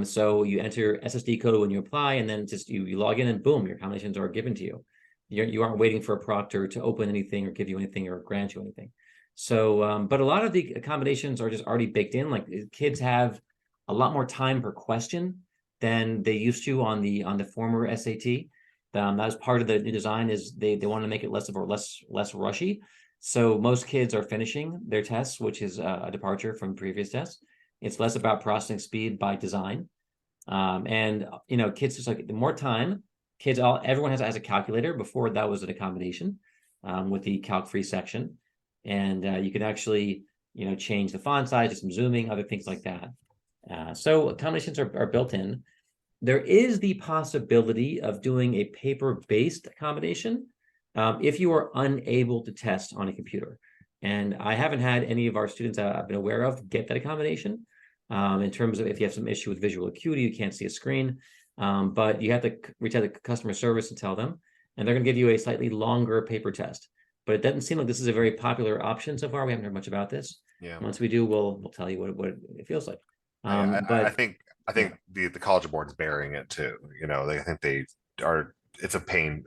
So you enter your SSD code when you apply, and then just you log in, and boom, your accommodations are given to you. You aren't waiting for a proctor to open anything or give you anything or grant you anything. So, but a lot of the accommodations are just already baked in. Like kids have a lot more time per question than they used to on the former SAT. That was part of the new design, is they want to make it less rushy. So most kids are finishing their tests, which is a departure from previous tests. It's less about processing speed by design. And kids just like the more time, everyone has a calculator. Before that was an accommodation with the calc-free section. And you can actually, change the font size, do some zooming, other things like that. So accommodations are built in. There is the possibility of doing a paper-based accommodation if you are unable to test on a computer. And I haven't had any of our students I've been aware of get that accommodation in terms of if you have some issue with visual acuity, you can't see a screen, but you have to reach out to customer service and tell them, and they're going to give you a slightly longer paper test. But it doesn't seem like this is a very popular option so far. We haven't heard much about this. Yeah. Once we do, we'll tell you what it feels like. But I think the College Board is bearing it too. I think they are. It's a pain.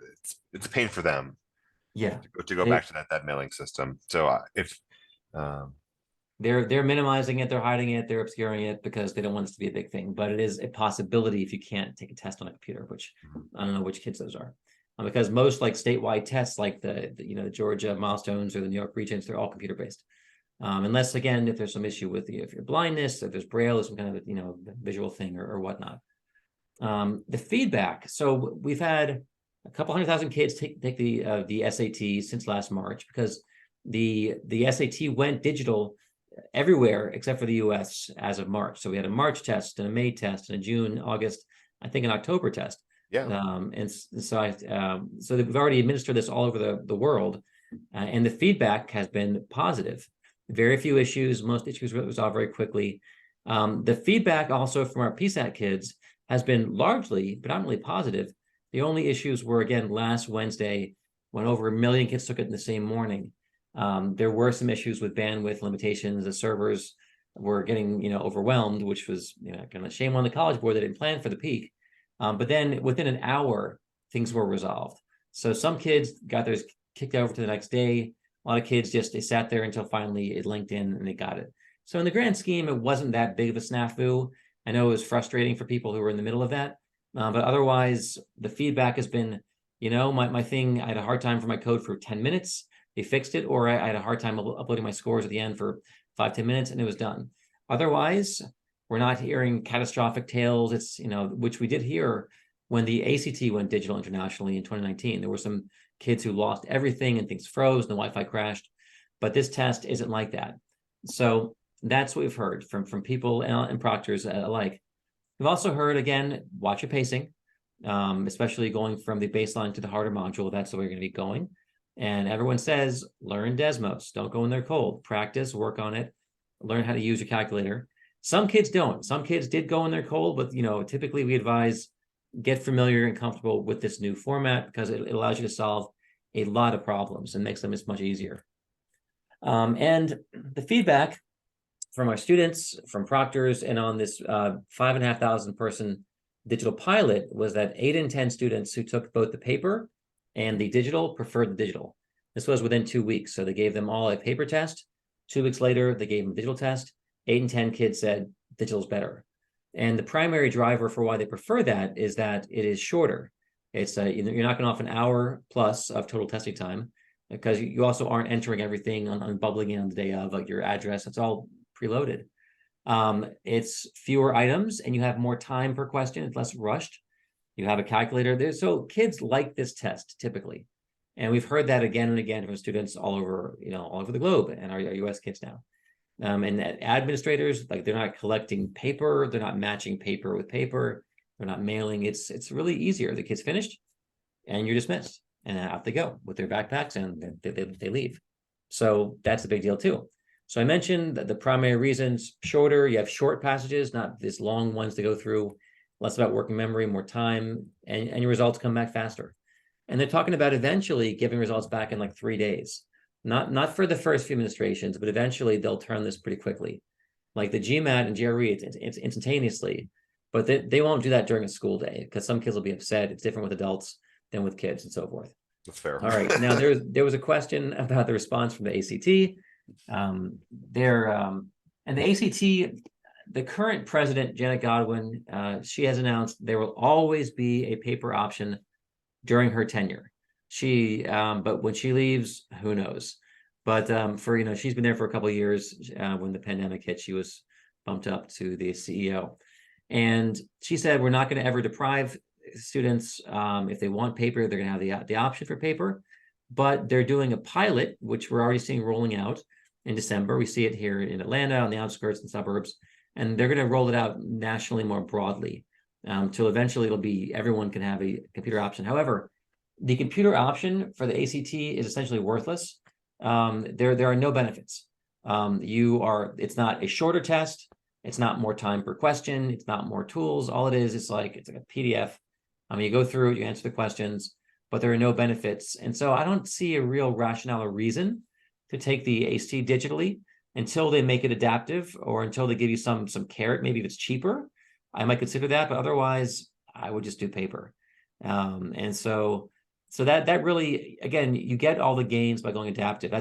It's a pain for them. Yeah. To go back to that mailing system. So if they're minimizing it, they're hiding it, they're obscuring it because they don't want this to be a big thing. But it is a possibility if you can't take a test on a computer, which I don't know which kids those are. Because most like statewide tests, like the Georgia milestones or the New York Regents, they're all computer based. Unless again, if there's some issue with if your blindness, if there's Braille, or some kind of visual thing or whatnot. The feedback. So we've had a couple 100,000 kids take the SAT since last March, because the SAT went digital everywhere except for the US as of March. So we had a March test and a May test and a June, August, I think an October test. Yeah. And so so we've already administered this all over the world, and the feedback has been positive. Very few issues. Most issues were resolved very quickly. The feedback also from our PSAT kids has been largely, predominantly positive. The only issues were, again, last Wednesday, when over 1 million kids took it in the same morning. There were some issues with bandwidth limitations. The servers were getting, overwhelmed, which was, kind of shame on the College Board. They didn't plan for the peak. But then within an hour, things were resolved. So some kids got theirs kicked over to the next day. A lot of kids they sat there until finally it linked in and they got it. So in the grand scheme, it wasn't that big of a snafu. I know it was frustrating for people who were in the middle of that. But otherwise, the feedback has been, my thing, I had a hard time for my code for 10 minutes. They fixed it, or I had a hard time uploading my scores at the end for 5-10 minutes, and it was done. Otherwise, we're not hearing catastrophic tales. It's, which we did hear when the ACT went digital internationally in 2019. There were some kids who lost everything and things froze and the Wi-Fi crashed. But this test isn't like that. So That's what we've heard from people and proctors alike. We've also heard, again, watch your pacing, especially going from the baseline to the harder module. That's the way you're going to be going. And everyone says, learn Desmos. Don't go in there cold. Practice, work on it, learn how to use your calculator. Some kids don't. Some kids did go in there cold, but typically we advise get familiar and comfortable with this new format because it allows you to solve a lot of problems and makes them much easier. And the feedback from our students, from proctors, and on this 5,500 person digital pilot was that 8 in 10 students who took both the paper and the digital preferred the digital. This was within 2 weeks. So they gave them all a paper test. 2 weeks later, they gave them a digital test. 8 in 10 kids said digital's better. And the primary driver for why they prefer that is that it is shorter. It's you're knocking off an hour plus of total testing time because you also aren't entering everything on bubbling in on the day of, like your address. It's all preloaded. It's fewer items and you have more time per question. It's less rushed. You have a calculator there. So kids like this test typically. And we've heard that again and again from students all over the globe and our US kids now. And administrators, like they're not collecting paper, they're not matching paper with paper, they're not mailing. It's really easier. The kid's finished and you're dismissed and out they go with their backpacks and they leave. So that's a big deal too. So I mentioned that the primary reasons: shorter, you have short passages, not these long ones to go through, less about working memory, more time, and your results come back faster. And they're talking about eventually giving results back in like 3 days. Not for the first few administrations, but eventually they'll turn this pretty quickly. Like the GMAT and GRE, it's instantaneously, but they won't do that during a school day because some kids will be upset. It's different with adults than with kids and so forth. That's fair. All right. Now there was a question about the response from the ACT. And the ACT, the current president, Janet Godwin, she has announced there will always be a paper option during her tenure. But when she leaves, who knows? But she's been there for a couple of years. When the pandemic hit, she was bumped up to the CEO. And she said, we're not going to ever deprive students. If they want paper, they're going to have the option for paper. But they're doing a pilot, which we're already seeing rolling out in December. We see it here in Atlanta, on the outskirts and suburbs. And they're going to roll it out nationally more broadly till eventually it'll be everyone can have a computer option. However, the computer option for the ACT is essentially worthless. There are no benefits. It's not a shorter test. It's not more time per question. It's not more tools. All it is, it's like a PDF. You go through it, you answer the questions, but there are no benefits. And so I don't see a real rationale or reason to take the ACT digitally until they make it adaptive or until they give you some carrot. Maybe if it's cheaper, I might consider that, but otherwise I would just do paper. And so that really, again, you get all the gains by going adaptive.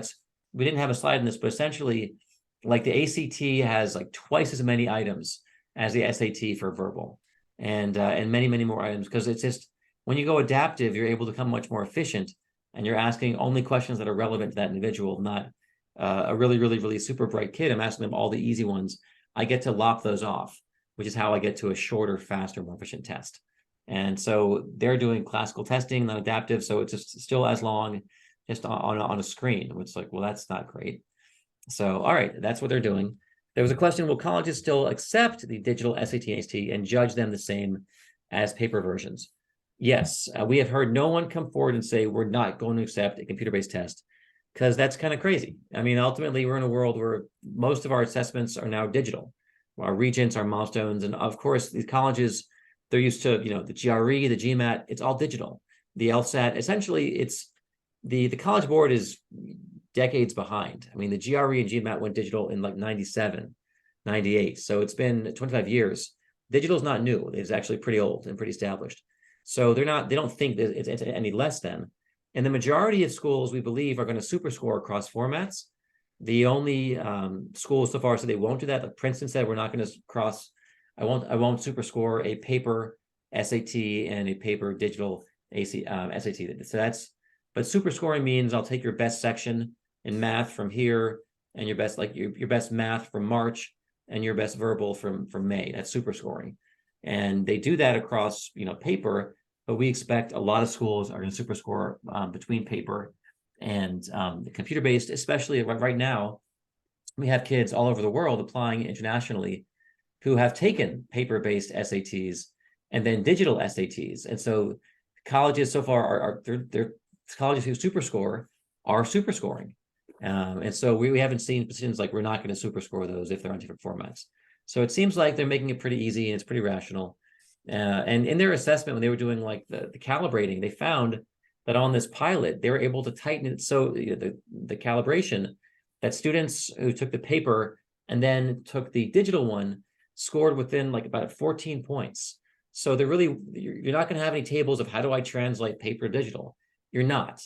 We didn't have a slide in this, but essentially, like the ACT has like twice as many items as the SAT for verbal, and many, many more items, because it's just when you go adaptive, you're able to become much more efficient, and you're asking only questions that are relevant to that individual, not a really, really, really super bright kid. I'm asking them all the easy ones. I get to lop those off, which is how I get to a shorter, faster, more efficient test. And so they're doing classical testing, not adaptive. So it's just still as long, just on a screen, which is like, well, that's not great. So, all right, that's what they're doing. There was a question, will colleges still accept the digital SAT and ACT and judge them the same as paper versions? Yes, we have heard no one come forward and say, we're not going to accept a computer-based test, because that's kind of crazy. I mean, ultimately, we're in a world where most of our assessments are now digital. Our regents, our milestones, and of course, these colleges, they're used to, the GRE, the GMAT, it's all digital. The LSAT, essentially, it's the College Board is decades behind. I mean, the GRE and GMAT went digital in like 97, 98. So it's been 25 years. Digital is not new. It's actually pretty old and pretty established. So they don't think that it's any less than. And the majority of schools, we believe, are going to super score across formats. The only schools so far said they won't do that. Like Princeton said, we're not going to cross. I won't super score a paper SAT and a paper digital SAT. So but super scoring means I'll take your best section in math from here and your best, like your best math from March and your best verbal from May. That's super scoring. And they do that across, paper, but we expect a lot of schools are going to super score between paper and the computer-based, especially right now. we have kids all over the world applying internationally who have taken paper-based SATs and then digital SATs. And so colleges so far they're colleges who super score are super scoring. And so we haven't seen positions like we're not going to super score those if they're on different formats. So it seems like they're making it pretty easy and it's pretty rational. And in their assessment, when they were doing like the calibrating, they found that on this pilot, they were able to tighten it. So the calibration that students who took the paper and then took the digital one scored within like about 14 points. So they're really, you're not going to have any tables of how do I translate paper to digital. You're not.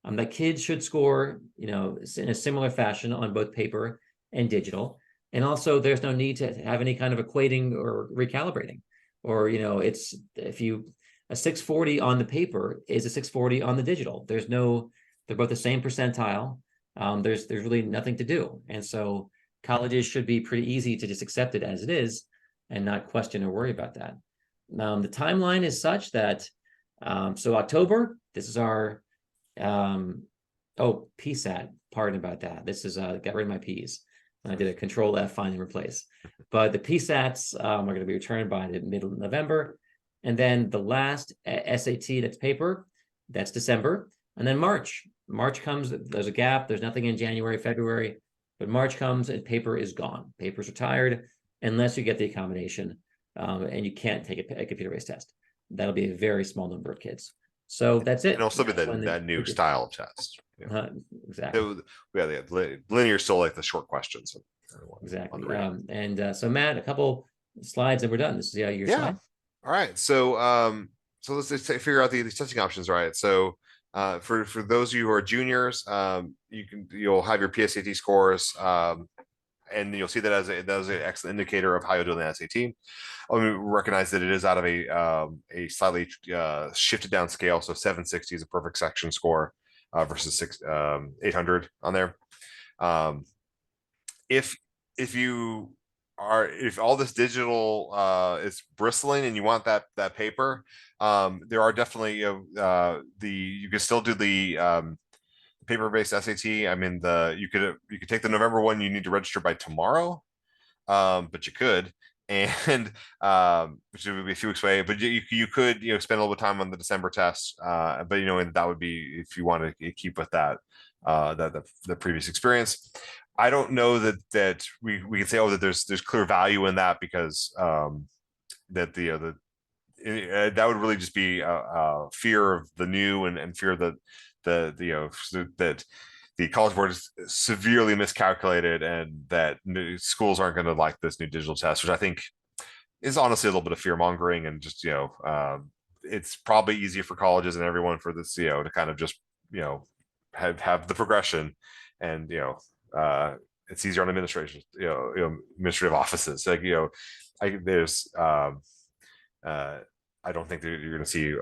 The kids should score, in a similar fashion on both paper and digital. And also there's no need to have any kind of equating or recalibrating. Or, it's a 640 on the paper is a 640 on the digital. They're both the same percentile. There's really nothing to do. And so colleges should be pretty easy to just accept it as it is and not question or worry about that. The timeline is such that, so October, this is our, PSAT, pardon about that. This is, got rid of my P's. I did a Control F, find and replace. But the PSATs are going to be returned by the middle of November. And then the last SAT that's paper, that's December. And then March comes, there's a gap. There's nothing in January, February, but March comes and paper is gone. Paper's retired unless you get the accommodation and you can't take a computer-based test. That'll be a very small number of kids. So that's it. And also be that new style of test. Exactly. Linear is still like the short questions. Exactly. So Matt, a couple slides and we're done. This is your slide. All right. So let's just figure out these testing options, right? So for those of you who are juniors, you'll have your PSAT scores, and you'll see that as an excellent indicator of how you'll do on the SAT. Recognize that it is out of a slightly shifted down scale. So 760 is a perfect section score versus 800 on there. If all this digital is bristling and you want that paper, there are definitely you can still do the paper-based SAT. I mean, you could take the November one. You need to register by tomorrow, but you could, and which would be a few weeks away. But you could spend a little bit of time on the December test. But and that would be if you want to keep with that the previous experience. I don't know that we can say that there's clear value in that because that that would really just be fear of the new and fear that that the College Board is severely miscalculated and that schools aren't going to like this new digital test, which I think is honestly a little bit of fear mongering and just it's probably easier for colleges and everyone for this to kind of just have the progression and it's easier on administration administrative offices like there's I don't think that you're going to see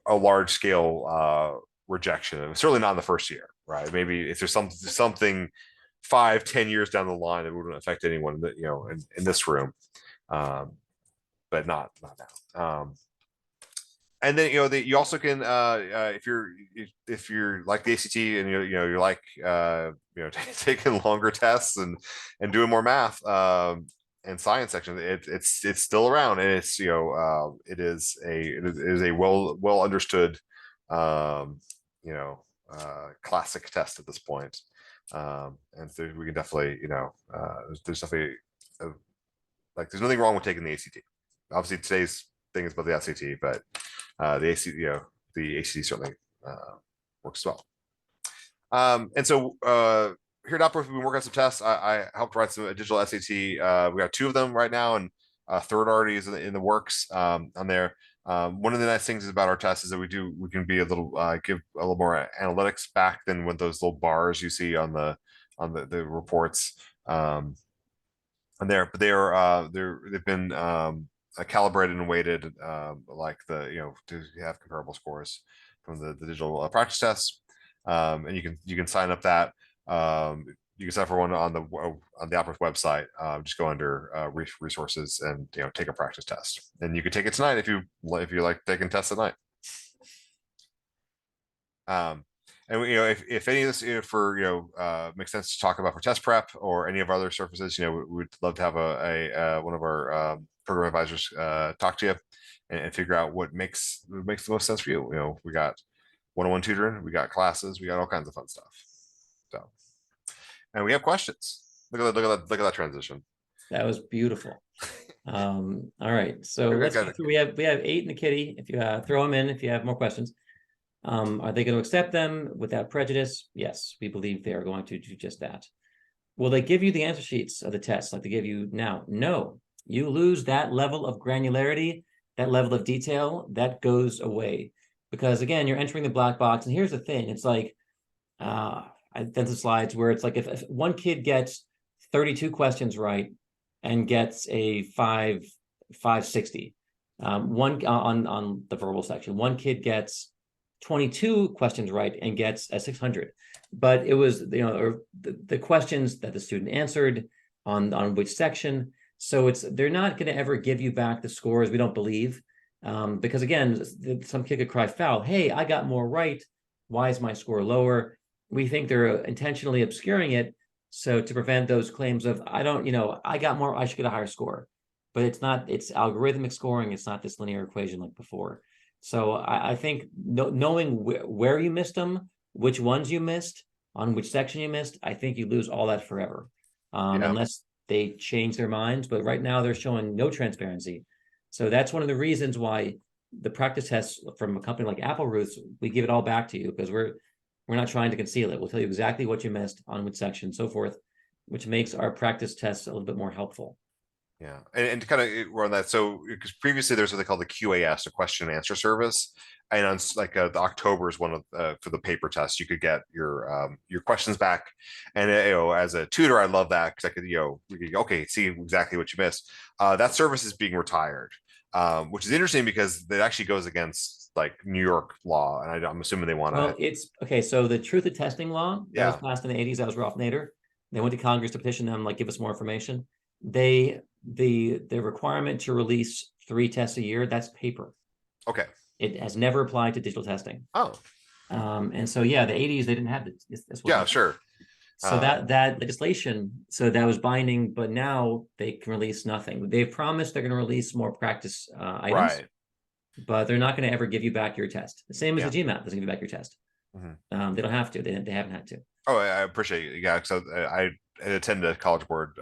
a large scale rejection. Certainly not in the first year, right? Maybe if there's something 5-10 years down the line, it wouldn't affect anyone that in this room, but not now. And then you also can if you're like the ACT and you're like taking longer tests and doing more math and science section, it's still around and it's it is a well understood classic test at this point, and so we can definitely there's definitely there's nothing wrong with taking the ACT. Obviously today's thing is about the SAT, but the ACT certainly works well. And so here at Applerouth, we've been working on some tests. I helped write some digital SAT. We got 2 of them right now, and a third already is in the works on there. One of the nice things about our test is that we can be a little give a little more analytics back than with those little bars you see on the reports on there. But they've been calibrated and weighted to have comparable scores from the digital practice tests, and you can sign up that. You can sign up for one on the Applerouth website. Just go under resources and take a practice test, and you can take it tonight if you like taking tests at night. And if any of this, for makes sense to talk about for test prep or any of our other surfaces, we'd love to have a one of our program advisors talk to you and figure out what makes the most sense for you. We got one-on-one tutoring, we got classes, we got all kinds of fun stuff. So, and we have questions. Look at that transition. That was beautiful. All right, so let's go through. We have 8 in the kitty. If you throw them in, if you have more questions. Are they going to accept them without prejudice? Yes, we believe they are going to do just that. Will they give you the answer sheets of the test like they give you now? No, you lose that level of granularity, that level of detail, that goes away. Because again, you're entering the black box. And here's the thing, it's like, I've done some slides where it's like if one kid gets 32 questions right and gets a 560, one on the verbal section, one kid gets 22 questions right and gets a 600, but it was the questions that the student answered on which section. So they're not going to ever give you back the scores, we don't believe, because again, some kid could cry foul, hey, I got more right, why is my score lower? We think they're intentionally obscuring it so to prevent those claims of I got more, I should get a higher score. But it's not, it's algorithmic scoring, it's not this linear equation like before. So I think knowing where you missed them, which ones you missed, on which section you missed, I think you lose all that forever, unless they change their minds. But right now they're showing no transparency. So that's one of the reasons why the practice tests from a company like Applerouth, we give it all back to you because we're not trying to conceal it. We'll tell you exactly what you missed on which section, so forth, which makes our practice tests a little bit more helpful. Yeah, and to kind of we're on that. So because previously there's what they call the QAS, a question and answer service, and on the October is one of for the paper test. You could get your questions back, and as a tutor, I love that because I could okay, see exactly what you missed. That service is being retired, which is interesting because it actually goes against like New York law, and I'm assuming they want to. Well, it's okay. So the truth of testing law that was passed in the 80s, that was Ralph Nader. They went to Congress to petition them, like, give us more information. The requirement to release 3 tests a year, that's paper. Okay. It has never applied to digital testing. Oh. And so yeah, the 80s they didn't have this. Yeah, sure. So that legislation, so that was binding, but now they can release nothing. They've promised they're going to release more practice items, right, but they're not going to ever give you back your test. The same as the GMAT doesn't give you back your test. They don't have to. They haven't had to. Oh, I appreciate it. Yeah, so I attended a College Board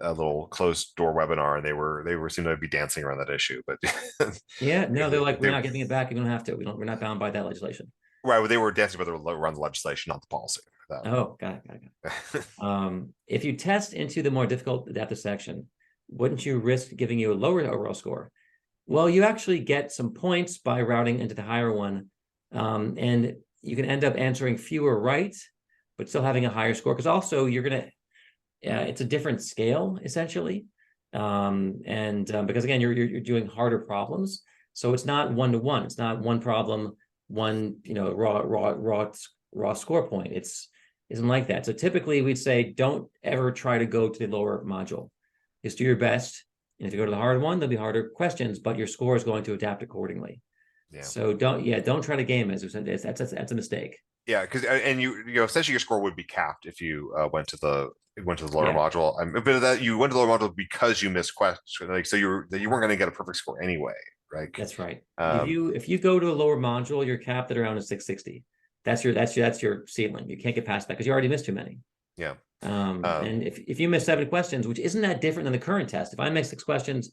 a little closed door webinar, and they were seemed to be dancing around that issue. But yeah, no, they're like, we're not giving it back. You don't have to. We're not bound by that legislation. Right, well, they were dancing around the legislation, not the policy. Oh, got it. If you test into the more difficult adaptive section, wouldn't you risk giving you a lower overall score? Well, you actually get some points by routing into the higher one, and you can end up answering fewer right, but still having a higher score. Because also you're gonna, it's a different scale essentially, because again you're doing harder problems, so it's not 1-to-1. It's not one problem, one raw score point. Isn't like that. So typically we'd say don't ever try to go to the lower module. Just do your best. And if you go to the hard one, there'll be harder questions, but your score is going to adapt accordingly. Yeah. So don't try to game it. That's a mistake. Yeah, because and essentially your score would be capped if you went to the lower module. But that you went to the lower module because you missed questions, like so you weren't going to get a perfect score anyway, right? That's right. If you go to a lower module, you're capped at around a 660. That's your ceiling. You can't get past that because you already missed too many. Yeah. And if you miss 7 questions, which isn't that different than the current test, if I miss 6 questions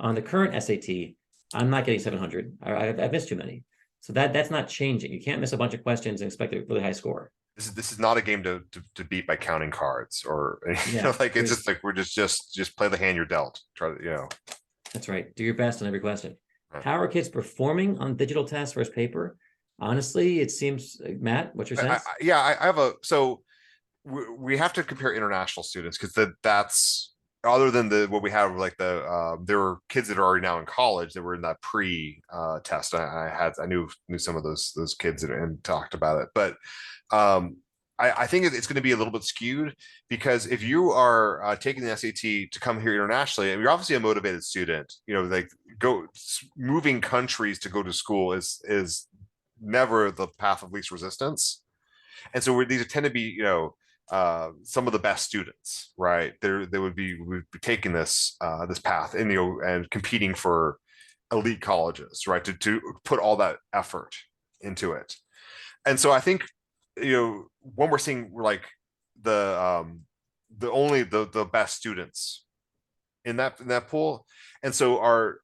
on the current SAT, I'm not getting 700. I've missed too many. So that's not changing. You can't miss a bunch of questions and expect a really high score. This is not a game to beat by counting cards or it's just like we're just play the hand you're dealt. Try to That's right. Do your best on every question. Right. How are kids performing on digital tests versus paper? Honestly, it seems, Matt, what's your sense? I have so we have to compare international students because that's other than what we have, like there were kids that are already now in college that were in that pre-test. I knew some of those kids and talked about it, but I think it's going to be a little bit skewed because if you are taking the SAT to come here internationally, and you're obviously a motivated student, like moving countries to go to school is never the path of least resistance. And so these tend to be, some of the best students, right? They would be taking this path and and competing for elite colleges, right? To put all that effort into it. And so I think, when we're seeing like the best students in that pool, and so are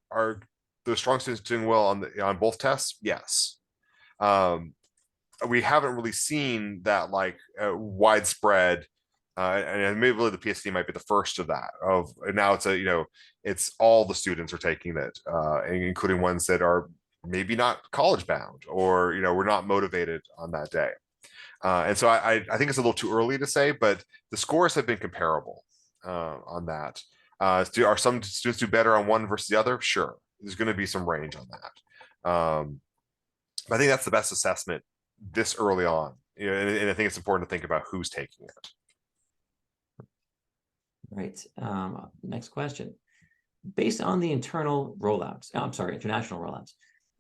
the strong students doing well on both tests? Yes. We haven't really seen that like widespread, and maybe really the PSAT might be the first of that. Of now it's it's all the students are taking it, including ones that are maybe not college bound, or we're not motivated on that day. And so I think it's a little too early to say, but the scores have been comparable on that. Are some students do better on one versus the other? Sure, there's going to be some range on that. I think that's the best assessment this early on. And I think it's important to think about who's taking it. Right. Next question. Based on the international rollouts, are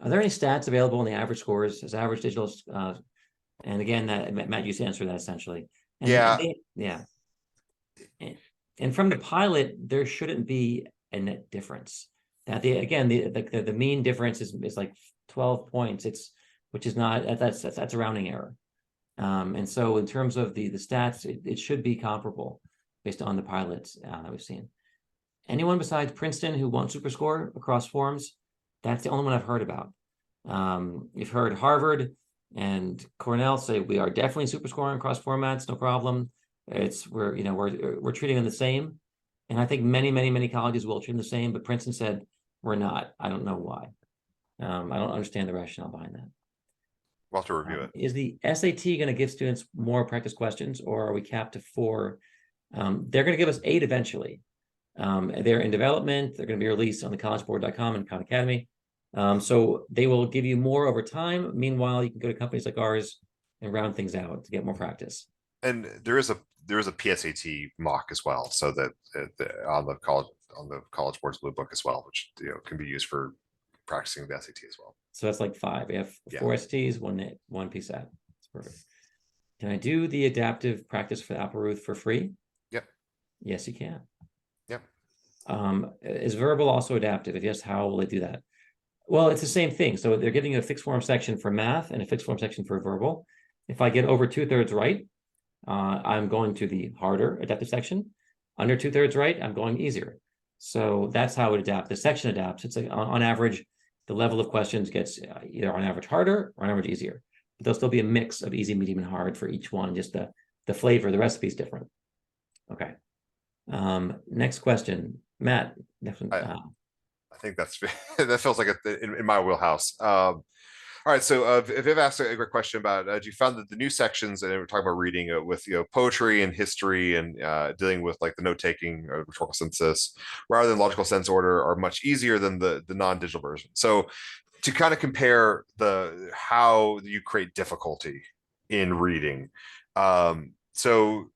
there any stats available in the average scores as average digital? And again, Matt used to answer that essentially. And yeah. And from the pilot, there shouldn't be a net difference. That the mean difference is like 12 points. Which is not, that's a rounding error. And so in terms of the stats, it should be comparable based on the pilots that we've seen. Anyone besides Princeton who won't superscore across forms, that's the only one I've heard about. You've heard Harvard and Cornell say we are definitely superscoring across formats, no problem. We're treating them the same. And I think many colleges will treat them the same, but Princeton said we're not. I don't know why. I don't understand the rationale behind that. We'll have to review it. Is the SAT going to give students more practice questions, or are we capped to 4? They're going to give us 8 eventually. They're in development. They're going to be released on the collegeboard.com and Khan Academy. So they will give you more over time. Meanwhile, you can go to companies like ours and round things out to get more practice. And there is a PSAT mock as well, so that on the college board's blue book as well, which can be used for practicing the SAT as well. So that's like 5. We have 4 SATs, one PSAT. That's perfect. Can I do the adaptive practice for Applerouth for free? Yep. Yes, you can. Yep. Is verbal also adaptive? If yes, how will they do that? Well, it's the same thing. So they're giving you a fixed form section for math and a fixed form section for verbal. If I get over 2/3 right, I'm going to the harder adaptive section. Under 2/3 right, I'm going easier. So that's how it adapts. The section adapts. It's like on average, the level of questions gets either on average harder or on average easier. But there'll still be a mix of easy, medium, and hard for each one. Just the flavor, the recipe is different. Okay. Next question, Matt. I think that feels like in my wheelhouse. All right, so if you've asked a great question about, you found that the new sections, and we're talking about reading with poetry and history and dealing with like the note taking or rhetorical synthesis rather than logical sense order are much easier than the non-digital version. So to kind of compare how you create difficulty in reading, so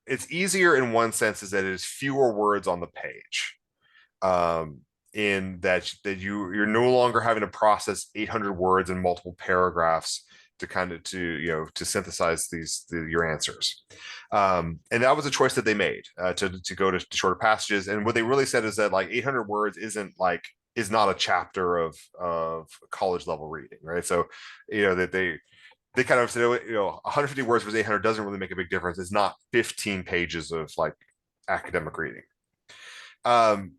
it's easier in one sense is that it is fewer words on the page. In that you're no longer having to process 800 words in multiple paragraphs to synthesize your answers, and that was a choice that they made to go to shorter passages. And what they really said is that like 800 words is not a chapter of college level reading, right? So that they kind of said 150 words versus 800 doesn't really make a big difference. It's not 15 pages of like academic reading.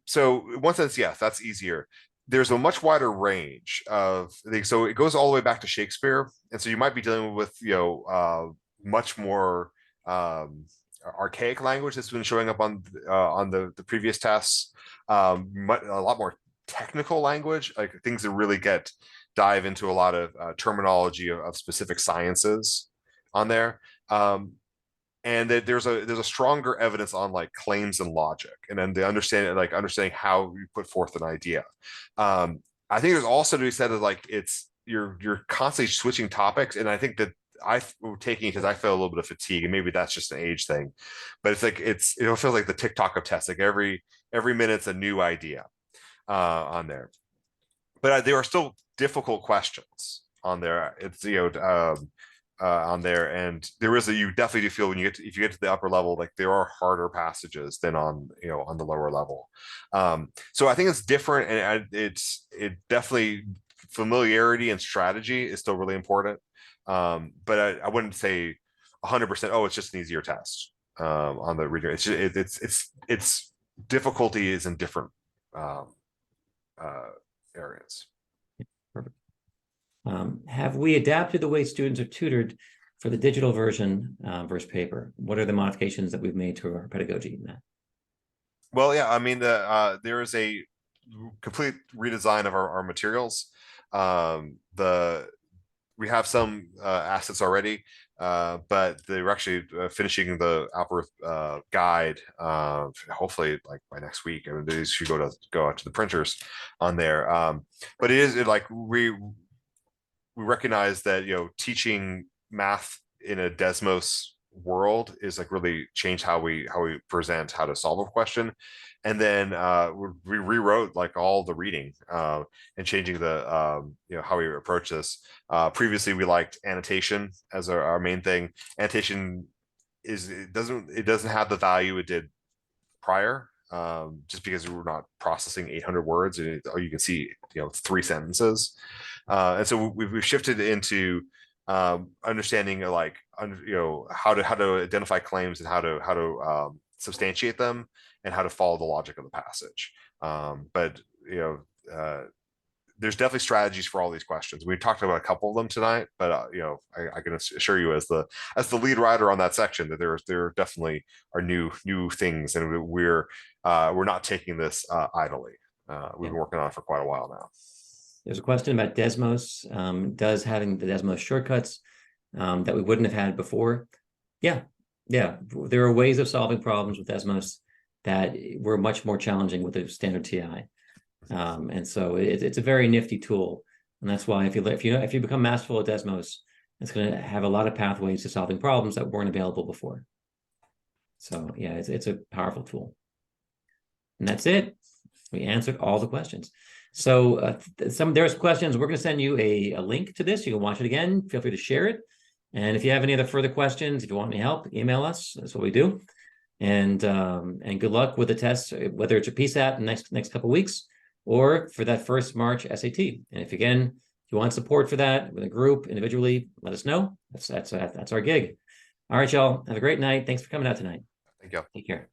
So in one sense, yes, that's easier. There's a much wider range of things. So it goes all the way back to Shakespeare. And so you might be dealing with, much more archaic language that's been showing up on the previous tests, a lot more technical language, like things that really dive into a lot of terminology of specific sciences on there. And that there's a stronger evidence on like claims and logic, and then the understanding how you put forth an idea. I think there's also to be said that like you're constantly switching topics, and I think that I'm taking it because I feel a little bit of fatigue, and maybe that's just an age thing, but it's like it feels like the TikTok of tests, like every minute's a new idea on there. But there are still difficult questions on there. It's on there, and there is you definitely do feel when you get if you get to the upper level, like there are harder passages than on on the lower level. So I think it's different, and it definitely familiarity and strategy is still really important. But I wouldn't say 100%. Oh, it's just an easier test on the reader. It's difficulty is in different areas. Perfect. Have we adapted the way students are tutored for the digital version versus paper? What are the modifications that we've made to our pedagogy, Matt? Well, yeah, I mean, there is a complete redesign of our materials. We have some assets already, but they're actually finishing the Applerouth guide. Hopefully, like by next week. I mean, these should go out to the printers on there. But like we recognize that teaching math in a Desmos world is like really changed how we present how to solve a question. And then we rewrote like all the reading and changing the how we approach this. Previously we liked annotation as our main thing. Annotation it doesn't have the value it did prior, just because we're not processing 800 words and you can see 3 sentences. And so we've shifted into understanding like how to identify claims and how to substantiate them and how to follow the logic of the passage. But there's definitely strategies for all these questions. We talked about a couple of them tonight, but I can assure you as the lead writer on that section that there definitely are new things, and we're not taking this idly. We've been working on it for quite a while now. There's a question about Desmos. Does having the Desmos shortcuts that we wouldn't have had before? Yeah. There are ways of solving problems with Desmos that were much more challenging with the standard TI. And so it's a very nifty tool. And that's why if you become masterful at Desmos, it's going to have a lot of pathways to solving problems that weren't available before. So yeah, it's a powerful tool. And that's it. We answered all the questions. So there's questions. We're going to send you a link to this. You can watch it again. Feel free to share it. And if you have any other further questions, if you want any help, email us. That's what we do. And good luck with the tests, whether it's a PSAT in the next couple of weeks or for that first March SAT. And if you want support for that with a group, individually, let us know. That's our gig. All right, y'all. Have a great night. Thanks for coming out tonight. Thank you. Take care.